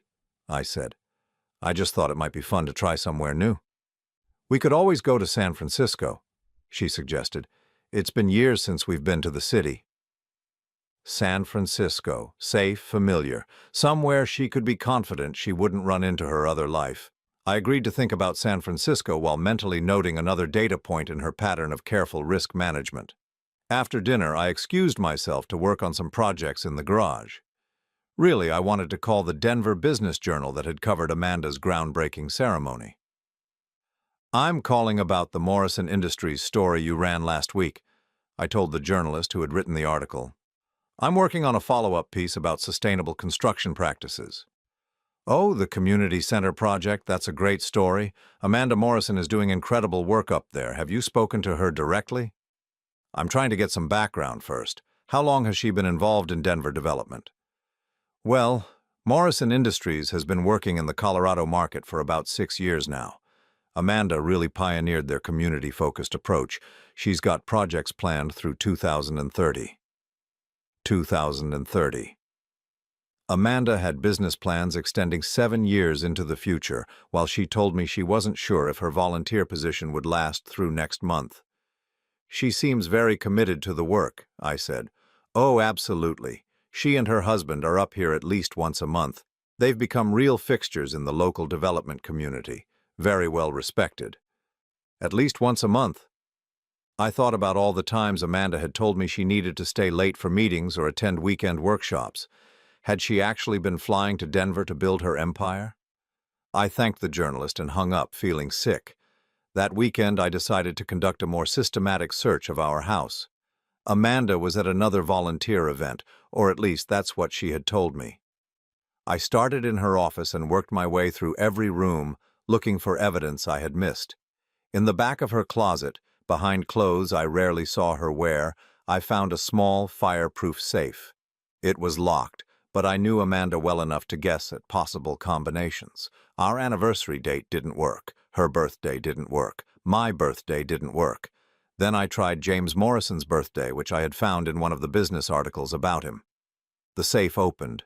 I said. "I just thought it might be fun to try somewhere new." "We could always go to San Francisco," she suggested. "It's been years since we've been to the city." San Francisco, safe, familiar, somewhere she could be confident she wouldn't run into her other life. I agreed to think about San Francisco while mentally noting another data point in her pattern of careful risk management. After dinner, I excused myself to work on some projects in the garage. Really, I wanted to call the Denver Business Journal that had covered Amanda's groundbreaking ceremony. "I'm calling about the Morrison Industries story you ran last week," I told the journalist who had written the article. "I'm working on a follow-up piece about sustainable construction practices." "Oh, the community center project, that's a great story. Amanda Morrison is doing incredible work up there. Have you spoken to her directly?" "I'm trying to get some background first. How long has she been involved in Denver development?" "Well, Morrison Industries has been working in the Colorado market for about 6 years now. Amanda really pioneered their community-focused approach. She's got projects planned through 2030. 2030. Amanda had business plans extending 7 years into the future, while she told me she wasn't sure if her volunteer position would last through next month. "She seems very committed to the work," I said. "Oh, absolutely. She and her husband are up here at least once a month. They've become real fixtures in the local development community. Very well respected." "At least once a month?" I thought about all the times Amanda had told me she needed to stay late for meetings or attend weekend workshops. Had she actually been flying to Denver to build her empire? I thanked the journalist and hung up, feeling sick. That weekend, I decided to conduct a more systematic search of our house. Amanda was at another volunteer event, or at least that's what she had told me. I started in her office and worked my way through every room, looking for evidence I had missed. In the back of her closet, behind clothes I rarely saw her wear, I found a small, fireproof safe. It was locked, but I knew Amanda well enough to guess at possible combinations. Our anniversary date didn't work. Her birthday didn't work. My birthday didn't work. Then I tried James Morrison's birthday, which I had found in one of the business articles about him. The safe opened.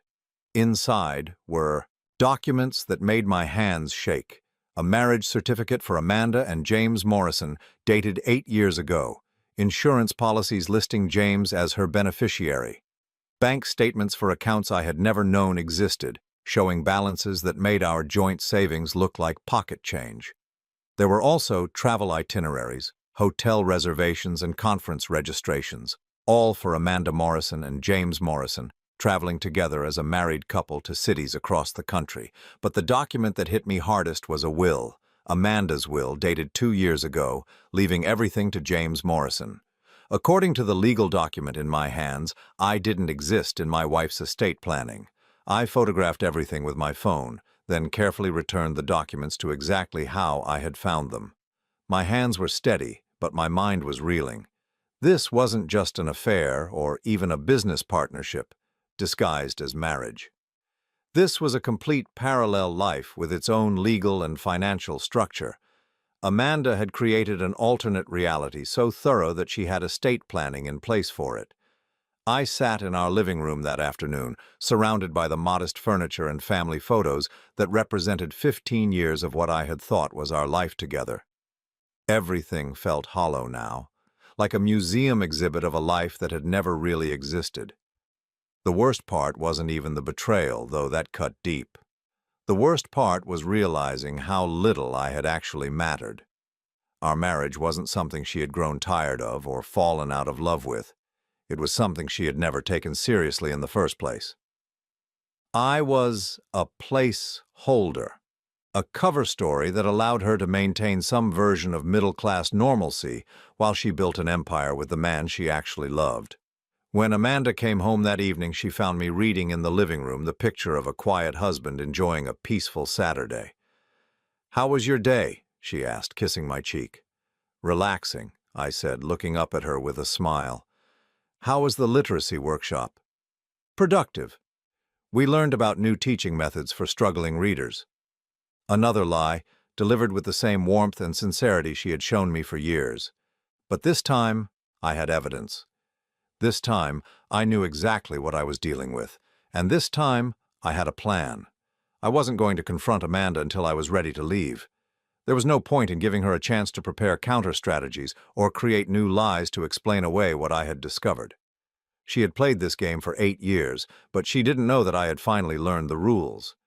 Inside were documents that made my hands shake. A marriage certificate for Amanda and James Morrison, dated 8 years ago. Insurance policies listing James as her beneficiary. Bank statements for accounts I had never known existed, showing balances that made our joint savings look like pocket change. There were also travel itineraries, hotel reservations, and conference registrations, all for Amanda Morrison and James Morrison, traveling together as a married couple to cities across the country. But the document that hit me hardest was a will, Amanda's will, dated 2 years ago, leaving everything to James Morrison. According to the legal document in my hands, I didn't exist in my wife's estate planning. I photographed everything with my phone, then carefully returned the documents to exactly how I had found them. My hands were steady, but my mind was reeling. This wasn't just an affair or even a business partnership, disguised as marriage. This was a complete parallel life with its own legal and financial structure. Amanda had created an alternate reality so thorough that she had estate planning in place for it. I sat in our living room that afternoon, surrounded by the modest furniture and family photos that represented 15 years of what I had thought was our life together. Everything felt hollow now, like a museum exhibit of a life that had never really existed. The worst part wasn't even the betrayal, though that cut deep. The worst part was realizing how little I had actually mattered. Our marriage wasn't something she had grown tired of or fallen out of love with. It was something she had never taken seriously in the first place. I was a placeholder, a cover story that allowed her to maintain some version of middle-class normalcy while she built an empire with the man she actually loved. When Amanda came home that evening, she found me reading in the living room the picture of a quiet husband enjoying a peaceful Saturday. "How was your day?" she asked, kissing my cheek. "Relaxing," I said, looking up at her with a smile. "How was the literacy workshop?" "Productive. We learned about new teaching methods for struggling readers." Another lie, delivered with the same warmth and sincerity she had shown me for years. But this time, I had evidence. This time, I knew exactly what I was dealing with, and this time, I had a plan. I wasn't going to confront Amanda until I was ready to leave. There was no point in giving her a chance to prepare counter-strategies or create new lies to explain away what I had discovered. She had played this game for 8 years, but she didn't know that I had finally learned the rules.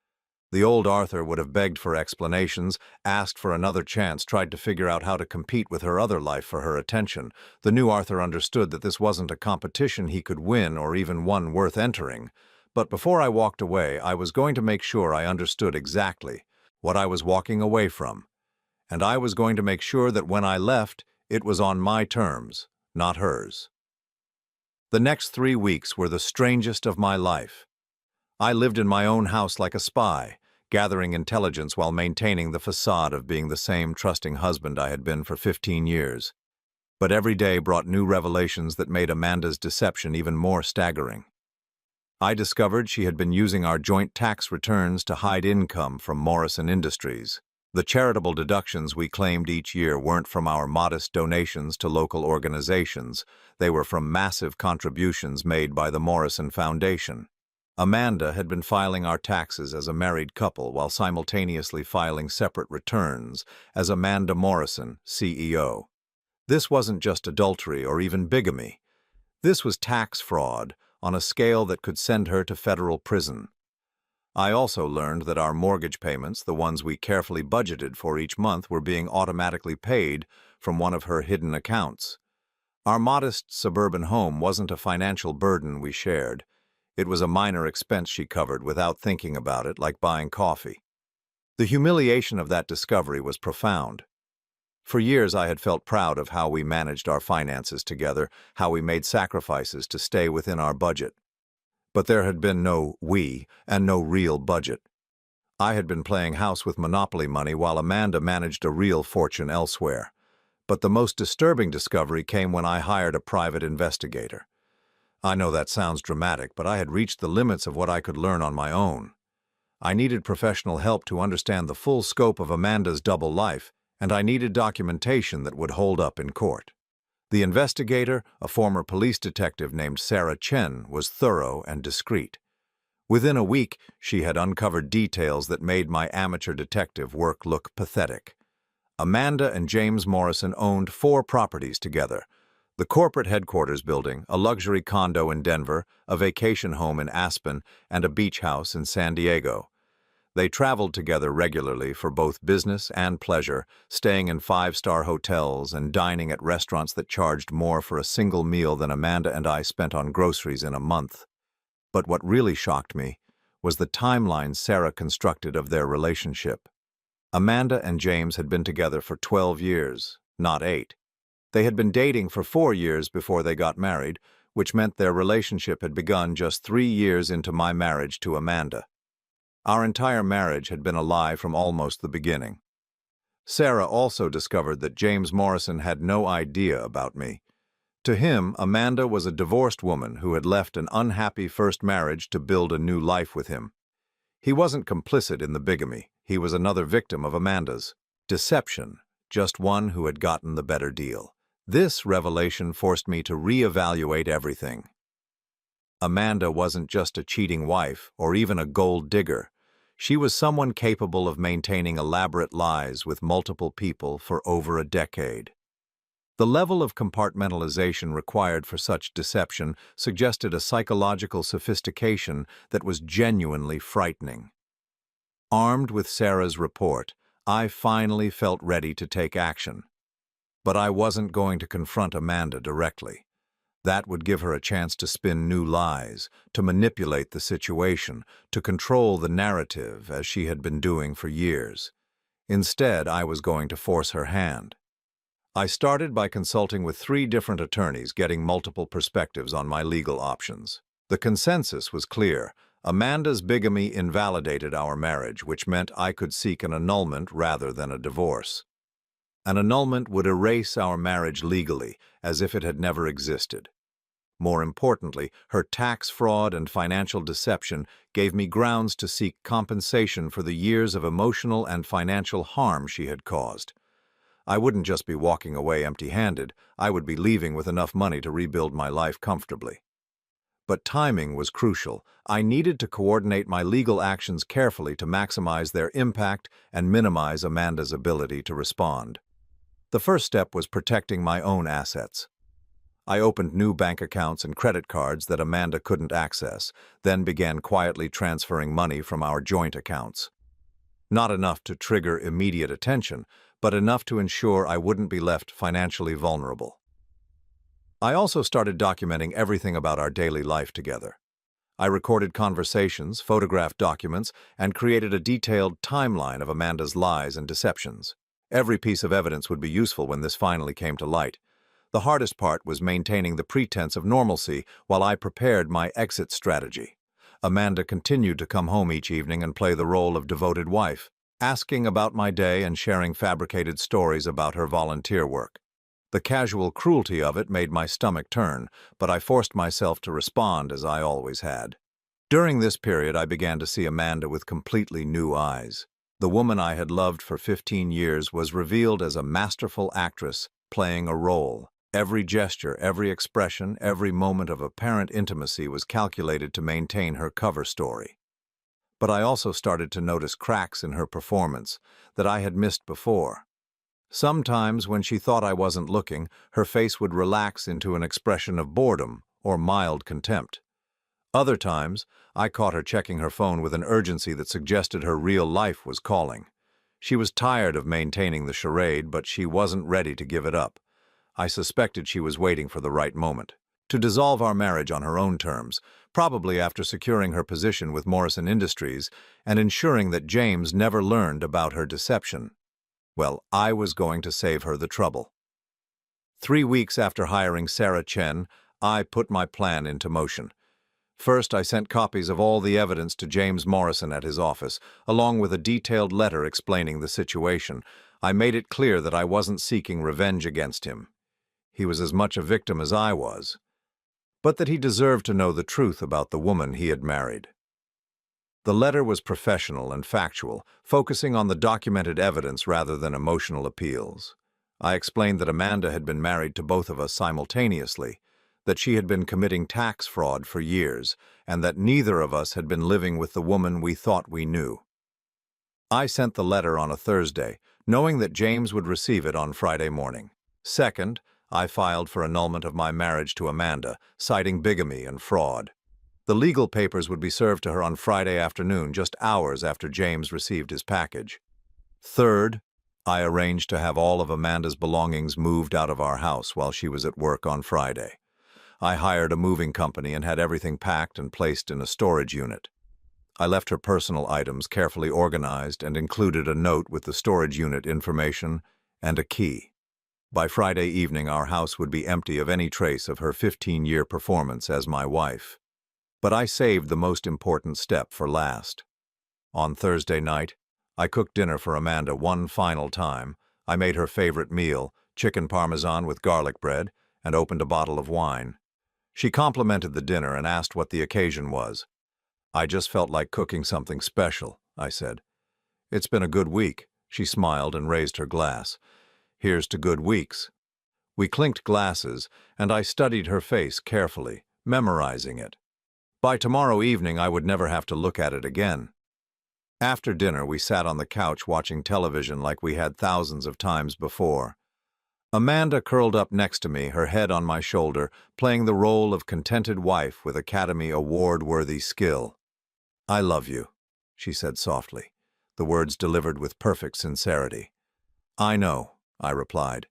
The old Arthur would have begged for explanations, asked for another chance, tried to figure out how to compete with her other life for her attention. The new Arthur understood that this wasn't a competition he could win or even one worth entering. But before I walked away, I was going to make sure I understood exactly what I was walking away from. And I was going to make sure that when I left, it was on my terms, not hers. The next 3 weeks were the strangest of my life. I lived in my own house like a spy, gathering intelligence while maintaining the facade of being the same trusting husband I had been for 15 years. But every day brought new revelations that made Amanda's deception even more staggering. I discovered she had been using our joint tax returns to hide income from Morrison Industries. The charitable deductions we claimed each year weren't from our modest donations to local organizations. They were from massive contributions made by the Morrison Foundation. Amanda had been filing our taxes as a married couple while simultaneously filing separate returns as Amanda Morrison, CEO. This wasn't just adultery or even bigamy. This was tax fraud on a scale that could send her to federal prison. I also learned that our mortgage payments, the ones we carefully budgeted for each month, were being automatically paid from one of her hidden accounts. Our modest suburban home wasn't a financial burden we shared. It was a minor expense she covered without thinking about it, like buying coffee. The humiliation of that discovery was profound. For years I had felt proud of how we managed our finances together, how we made sacrifices to stay within our budget. But there had been no we and no real budget. I had been playing house with monopoly money while Amanda managed a real fortune elsewhere. But the most disturbing discovery came when I hired a private investigator. I know that sounds dramatic, but I had reached the limits of what I could learn on my own. I needed professional help to understand the full scope of Amanda's double life, and I needed documentation that would hold up in court. The investigator, a former police detective named Sarah Chen, was thorough and discreet. Within a week, she had uncovered details that made my amateur detective work look pathetic. Amanda and James Morrison owned 4 properties together: the corporate headquarters building, a luxury condo in Denver, a vacation home in Aspen, and a beach house in San Diego. They traveled together regularly for both business and pleasure, staying in 5-star hotels and dining at restaurants that charged more for a single meal than Amanda and I spent on groceries in a month. But what really shocked me was the timeline Sarah constructed of their relationship. Amanda and James had been together for 12 years, not 8. They had been dating for 4 years before they got married, which meant their relationship had begun just 3 years into my marriage to Amanda. Our entire marriage had been a lie from almost the beginning. Sarah also discovered that James Morrison had no idea about me. To him, Amanda was a divorced woman who had left an unhappy first marriage to build a new life with him. He wasn't complicit in the bigamy. He was another victim of Amanda's deception, just one who had gotten the better deal. This revelation forced me to reevaluate everything. Amanda wasn't just a cheating wife or even a gold digger. She was someone capable of maintaining elaborate lies with multiple people for over a decade. The level of compartmentalization required for such deception suggested a psychological sophistication that was genuinely frightening. Armed with Sarah's report, I finally felt ready to take action. But I wasn't going to confront Amanda directly. That would give her a chance to spin new lies, to manipulate the situation, to control the narrative as she had been doing for years. Instead, I was going to force her hand. I started by consulting with 3 different attorneys, getting multiple perspectives on my legal options. The consensus was clear. Amanda's bigamy invalidated our marriage, which meant I could seek an annulment rather than a divorce. An annulment would erase our marriage legally, as if it had never existed. More importantly, her tax fraud and financial deception gave me grounds to seek compensation for the years of emotional and financial harm she had caused. I wouldn't just be walking away empty-handed, I would be leaving with enough money to rebuild my life comfortably. But timing was crucial. I needed to coordinate my legal actions carefully to maximize their impact and minimize Amanda's ability to respond. The first step was protecting my own assets. I opened new bank accounts and credit cards that Amanda couldn't access, then began quietly transferring money from our joint accounts. Not enough to trigger immediate attention, but enough to ensure I wouldn't be left financially vulnerable. I also started documenting everything about our daily life together. I recorded conversations, photographed documents, and created a detailed timeline of Amanda's lies and deceptions. Every piece of evidence would be useful when this finally came to light. The hardest part was maintaining the pretense of normalcy while I prepared my exit strategy. Amanda continued to come home each evening and play the role of devoted wife, asking about my day and sharing fabricated stories about her volunteer work. The casual cruelty of it made my stomach turn, but I forced myself to respond as I always had. During this period, I began to see Amanda with completely new eyes. The woman I had loved for 15 years was revealed as a masterful actress playing a role. Every gesture, every expression, every moment of apparent intimacy was calculated to maintain her cover story. But I also started to notice cracks in her performance that I had missed before. Sometimes, when she thought I wasn't looking, her face would relax into an expression of boredom or mild contempt. Other times, I caught her checking her phone with an urgency that suggested her real life was calling. She was tired of maintaining the charade, but she wasn't ready to give it up. I suspected she was waiting for the right moment to dissolve our marriage on her own terms, probably after securing her position with Morrison Industries and ensuring that James never learned about her deception. Well, I was going to save her the trouble. 3 weeks after hiring Sarah Chen, I put my plan into motion. First, I sent copies of all the evidence to James Morrison at his office, along with a detailed letter explaining the situation. I made it clear that I wasn't seeking revenge against him. He was as much a victim as I was, but that he deserved to know the truth about the woman he had married. The letter was professional and factual, focusing on the documented evidence rather than emotional appeals. I explained that Amanda had been married to both of us simultaneously, that she had been committing tax fraud for years, and that neither of us had been living with the woman we thought we knew. I sent the letter on a Thursday, knowing that James would receive it on Friday morning. Second, I filed for annulment of my marriage to Amanda, citing bigamy and fraud. The legal papers would be served to her on Friday afternoon, just hours after James received his package. Third, I arranged to have all of Amanda's belongings moved out of our house while she was at work on Friday. I hired a moving company and had everything packed and placed in a storage unit. I left her personal items carefully organized and included a note with the storage unit information and a key. By Friday evening, our house would be empty of any trace of her 15-year performance as my wife. But I saved the most important step for last. On Thursday night, I cooked dinner for Amanda one final time. I made her favorite meal, chicken parmesan with garlic bread, and opened a bottle of wine. She complimented the dinner and asked what the occasion was. "I just felt like cooking something special," I said. "It's been a good week." She smiled and raised her glass. "Here's to good weeks." We clinked glasses, and I studied her face carefully, memorizing it. By tomorrow evening, I would never have to look at it again. After dinner, we sat on the couch watching television like we had thousands of times before. Amanda curled up next to me, her head on my shoulder, playing the role of contented wife with Academy Award-worthy skill. "I love you," she said softly, the words delivered with perfect sincerity. "I know," I replied,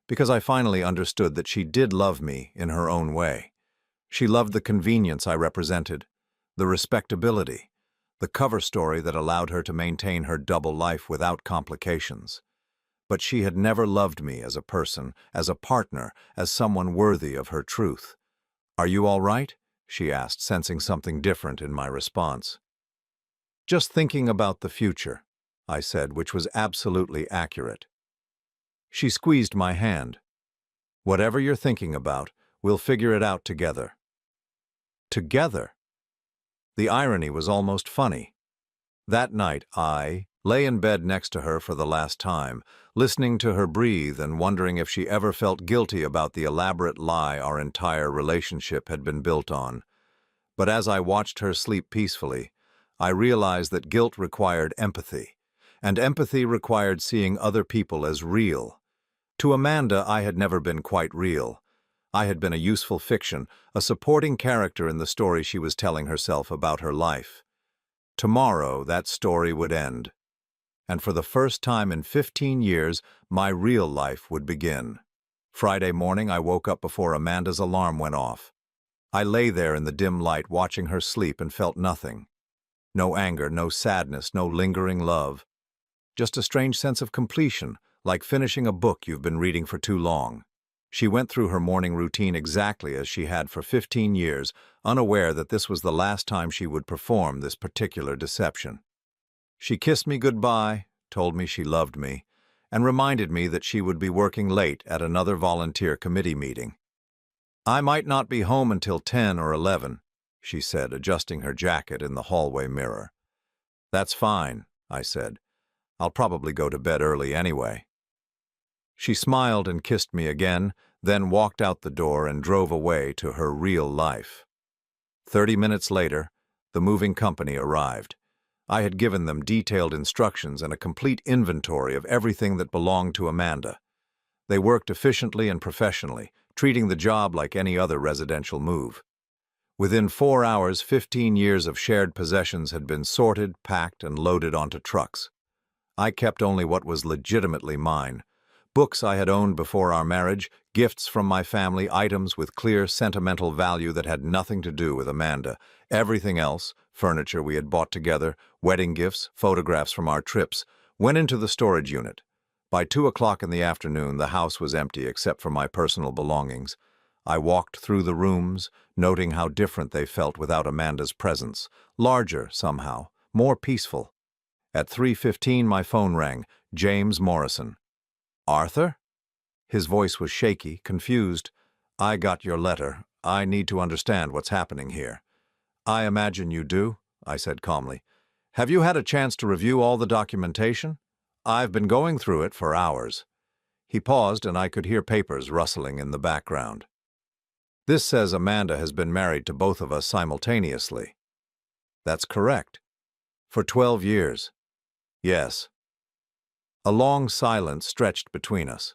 because I finally understood that she did love me in her own way. She loved the convenience I represented, the respectability, the cover story that allowed her to maintain her double life without complications. But she had never loved me as a person, as a partner, as someone worthy of her truth. "Are you all right?" she asked, sensing something different in my response. "Just thinking about the future," I said, which was absolutely accurate. She squeezed my hand. "Whatever you're thinking about, we'll figure it out together." Together? The irony was almost funny. That night, I lay in bed next to her for the last time, listening to her breathe and wondering if she ever felt guilty about the elaborate lie our entire relationship had been built on. But as I watched her sleep peacefully, I realized that guilt required empathy, and empathy required seeing other people as real. To Amanda, I had never been quite real. I had been a useful fiction, a supporting character in the story she was telling herself about her life. Tomorrow, that story would end. And for the first time in 15 years, my real life would begin. Friday morning, I woke up before Amanda's alarm went off. I lay there in the dim light watching her sleep and felt nothing. No anger, no sadness, no lingering love. Just a strange sense of completion, like finishing a book you've been reading for too long. She went through her morning routine exactly as she had for 15 years, unaware that this was the last time she would perform this particular deception. She kissed me goodbye, told me she loved me, and reminded me that she would be working late at another volunteer committee meeting. "I might not be home until 10 or 11, she said, adjusting her jacket in the hallway mirror. "That's fine," I said. "I'll probably go to bed early anyway." She smiled and kissed me again, then walked out the door and drove away to her real life. 30 minutes later, the moving company arrived. I had given them detailed instructions and a complete inventory of everything that belonged to Amanda. They worked efficiently and professionally, treating the job like any other residential move. Within 4 hours, 15 years of shared possessions had been sorted, packed, and loaded onto trucks. I kept only what was legitimately mine: Books I had owned before our marriage, gifts from my family, items with clear sentimental value that had nothing to do with Amanda. Everything else, furniture we had bought together, wedding gifts, photographs from our trips, went into the storage unit. By 2 o'clock in the afternoon, the house was empty except for my personal belongings. I walked through the rooms, noting how different they felt without Amanda's presence. Larger, somehow, more peaceful. At 3:15, my phone rang. James Morrison. Arthur? His voice was shaky, confused. I got your letter. I need to understand what's happening here. I imagine you do, I said calmly. Have you had a chance to review all the documentation? I've been going through it for hours. He paused, and I could hear papers rustling in the background. This says Amanda has been married to both of us simultaneously. That's correct. For 12 years. Yes. A long silence stretched between us.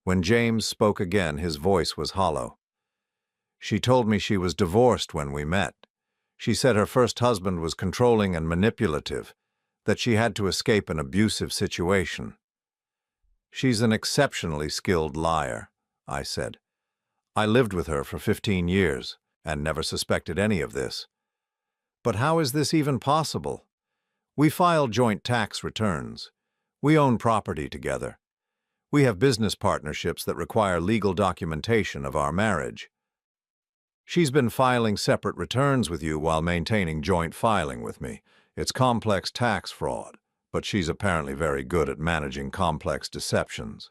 When James spoke again, his voice was hollow. She told me she was divorced when we met. She said her first husband was controlling and manipulative, that she had to escape an abusive situation. She's an exceptionally skilled liar, I said. I lived with her for 15 years and never suspected any of this. But how is this even possible? We file joint tax returns. We own property together. We have business partnerships that require legal documentation of our marriage. She's been filing separate returns with you while maintaining joint filing with me. It's complex tax fraud, but she's apparently very good at managing complex deceptions.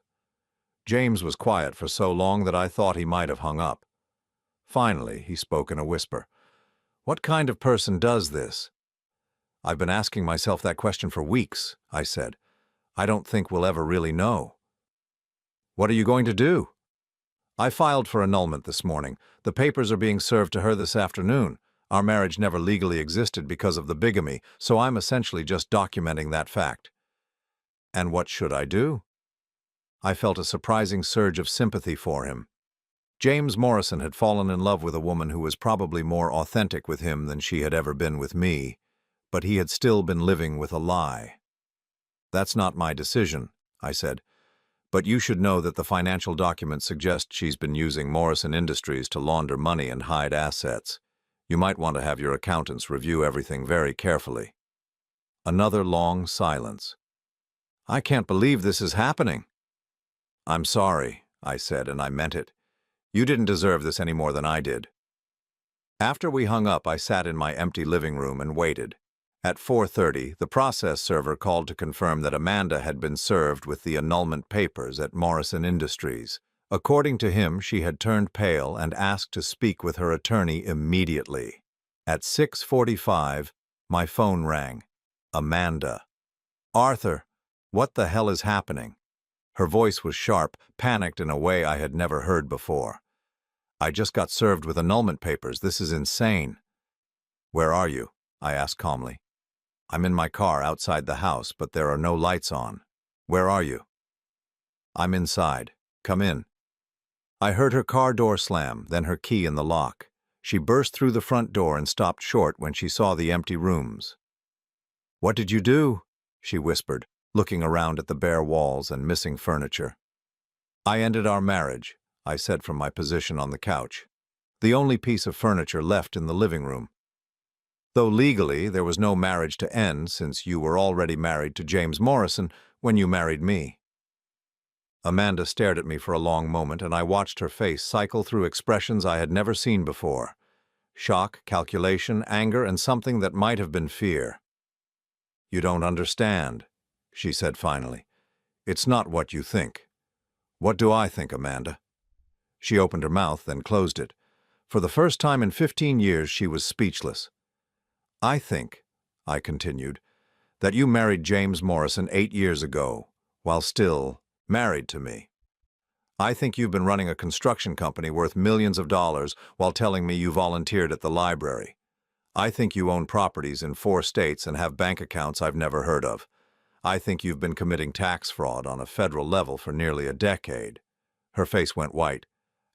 James was quiet for so long that I thought he might have hung up. Finally, he spoke in a whisper. What kind of person does this? I've been asking myself that question for weeks, I said. I don't think we'll ever really know. What are you going to do? I filed for annulment this morning. The papers are being served to her this afternoon. Our marriage never legally existed because of the bigamy, so I'm essentially just documenting that fact. And what should I do? I felt a surprising surge of sympathy for him. James Morrison had fallen in love with a woman who was probably more authentic with him than she had ever been with me, but he had still been living with a lie. That's not my decision, I said. But you should know that the financial documents suggest she's been using Morrison Industries to launder money and hide assets. You might want to have your accountants review everything very carefully. Another long silence. I can't believe this is happening. I'm sorry, I said, and I meant it. You didn't deserve this any more than I did. After we hung up, I sat in my empty living room and waited. At 4:30, the process server called to confirm that Amanda had been served with the annulment papers at Morrison Industries. According to him, she had turned pale and asked to speak with her attorney immediately. At 6:45, my phone rang. Amanda. Arthur, what the hell is happening? Her voice was sharp, panicked in a way I had never heard before. I just got served with annulment papers. This is insane. Where are you? I asked calmly. I'm in my car outside the house, but there are no lights on. Where are you? I'm inside. Come in. I heard her car door slam, then her key in the lock. She burst through the front door and stopped short when she saw the empty rooms. What did you do? She whispered, looking around at the bare walls and missing furniture. I ended our marriage, I said from my position on the couch. The only piece of furniture left in the living room. Though legally there was no marriage to end since you were already married to James Morrison when you married me. Amanda stared at me for a long moment, and I watched her face cycle through expressions I had never seen before. Shock, calculation, anger, and something that might have been fear. You don't understand, she said finally. It's not what you think. What do I think, Amanda? She opened her mouth, then closed it. For the first time in 15 years, she was speechless. I think, I continued, that you married James Morrison 8 years ago, while still married to me. I think you've been running a construction company worth millions of dollars while telling me you volunteered at the library. I think you own properties in 4 states and have bank accounts I've never heard of. I think you've been committing tax fraud on a federal level for nearly a decade. Her face went white.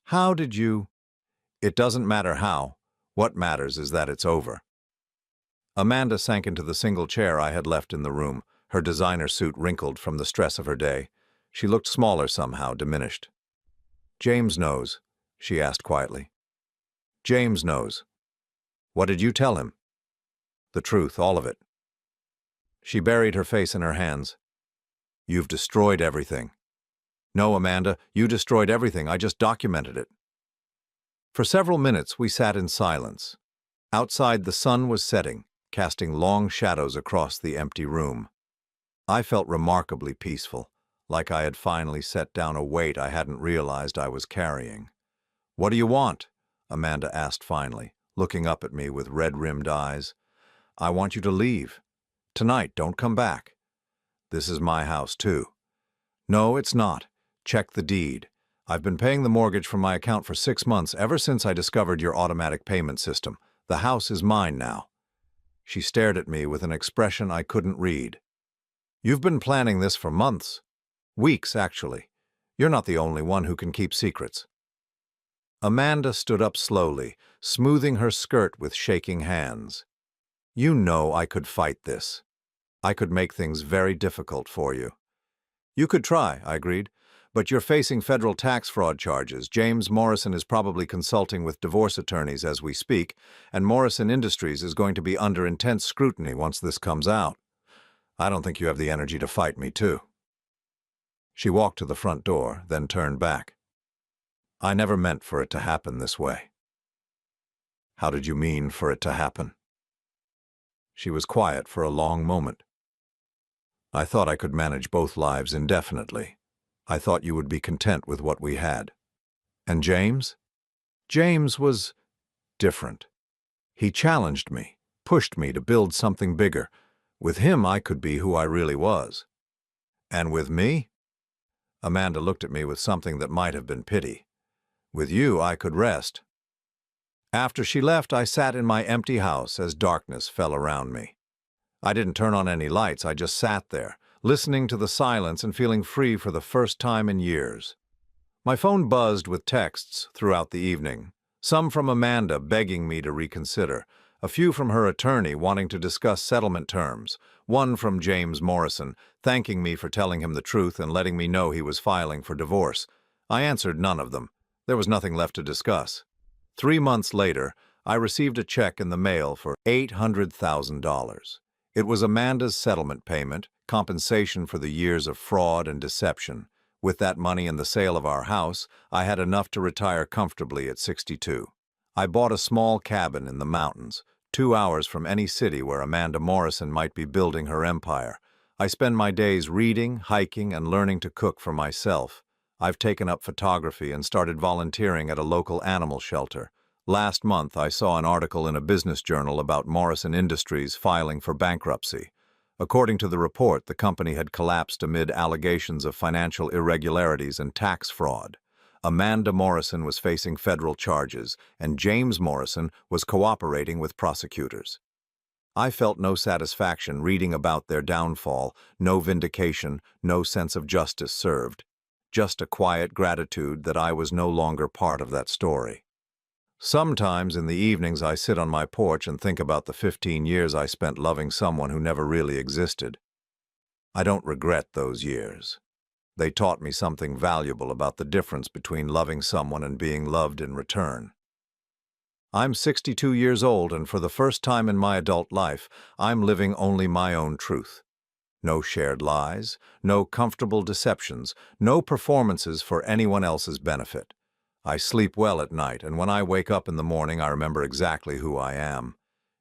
How did you? It doesn't matter how. What matters is that it's over. Amanda sank into the single chair I had left in the room, her designer suit wrinkled from the stress of her day. She looked smaller somehow, diminished. "James knows," she asked quietly. "James knows. What did you tell him?" "The truth, all of it." She buried her face in her hands. "You've destroyed everything." "No, Amanda, you destroyed everything. I just documented it." For several minutes we sat in silence. Outside the sun was setting, casting long shadows across the empty room. I felt remarkably peaceful, like I had finally set down a weight I hadn't realized I was carrying. "What do you want?" Amanda asked finally, looking up at me with red-rimmed eyes. "I want you to leave. Tonight, don't come back." "This is my house, too." "No, it's not. Check the deed. I've been paying the mortgage from my account for 6 months, ever since I discovered your automatic payment system. The house is mine now." She stared at me with an expression I couldn't read. "You've been planning this for months. Weeks, actually. You're not the only one who can keep secrets." Amanda stood up slowly, smoothing her skirt with shaking hands. "You know I could fight this. I could make things very difficult for you." "You could try," I agreed. "But you're facing federal tax fraud charges. James Morrison is probably consulting with divorce attorneys as we speak, and Morrison Industries is going to be under intense scrutiny once this comes out. I don't think you have the energy to fight me, too." She walked to the front door, then turned back. "I never meant for it to happen this way." "How did you mean for it to happen?" She was quiet for a long moment. "I thought I could manage both lives indefinitely. I thought you would be content with what we had. And James? James was different. He challenged me, pushed me to build something bigger. With him, I could be who I really was. And with me?" Amanda looked at me with something that might have been pity. "With you, I could rest." After she left, I sat in my empty house as darkness fell around me. I didn't turn on any lights, I just sat there, listening to the silence and feeling free for the first time in years. My phone buzzed with texts throughout the evening, some from Amanda begging me to reconsider, a few from her attorney wanting to discuss settlement terms, one from James Morrison thanking me for telling him the truth and letting me know he was filing for divorce. I answered none of them. There was nothing left to discuss. 3 months later, I received a check in the mail for $800,000. It was Amanda's settlement payment, compensation for the years of fraud and deception. With that money and the sale of our house, I had enough to retire comfortably at 62. I bought a small cabin in the mountains, 2 hours from any city where Amanda Morrison might be building her empire. I spend my days reading, hiking, and learning to cook for myself. I've taken up photography and started volunteering at a local animal shelter. Last month, I saw an article in a business journal about Morrison Industries filing for bankruptcy. According to the report, the company had collapsed amid allegations of financial irregularities and tax fraud. Amanda Morrison was facing federal charges, and James Morrison was cooperating with prosecutors. I felt no satisfaction reading about their downfall, no vindication, no sense of justice served. Just a quiet gratitude that I was no longer part of that story. Sometimes in the evenings I sit on my porch and think about the 15 years I spent loving someone who never really existed. I don't regret those years. They taught me something valuable about the difference between loving someone and being loved in return. I'm 62 years old, and for the first time in my adult life, I'm living only my own truth. No shared lies, no comfortable deceptions, no performances for anyone else's benefit. I sleep well at night, and when I wake up in the morning, I remember exactly who I am.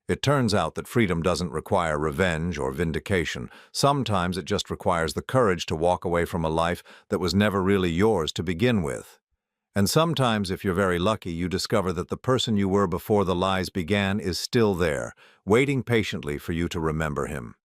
It turns out that freedom doesn't require revenge or vindication. Sometimes it just requires the courage to walk away from a life that was never really yours to begin with. And sometimes, if you're very lucky, you discover that the person you were before the lies began is still there, waiting patiently for you to remember him.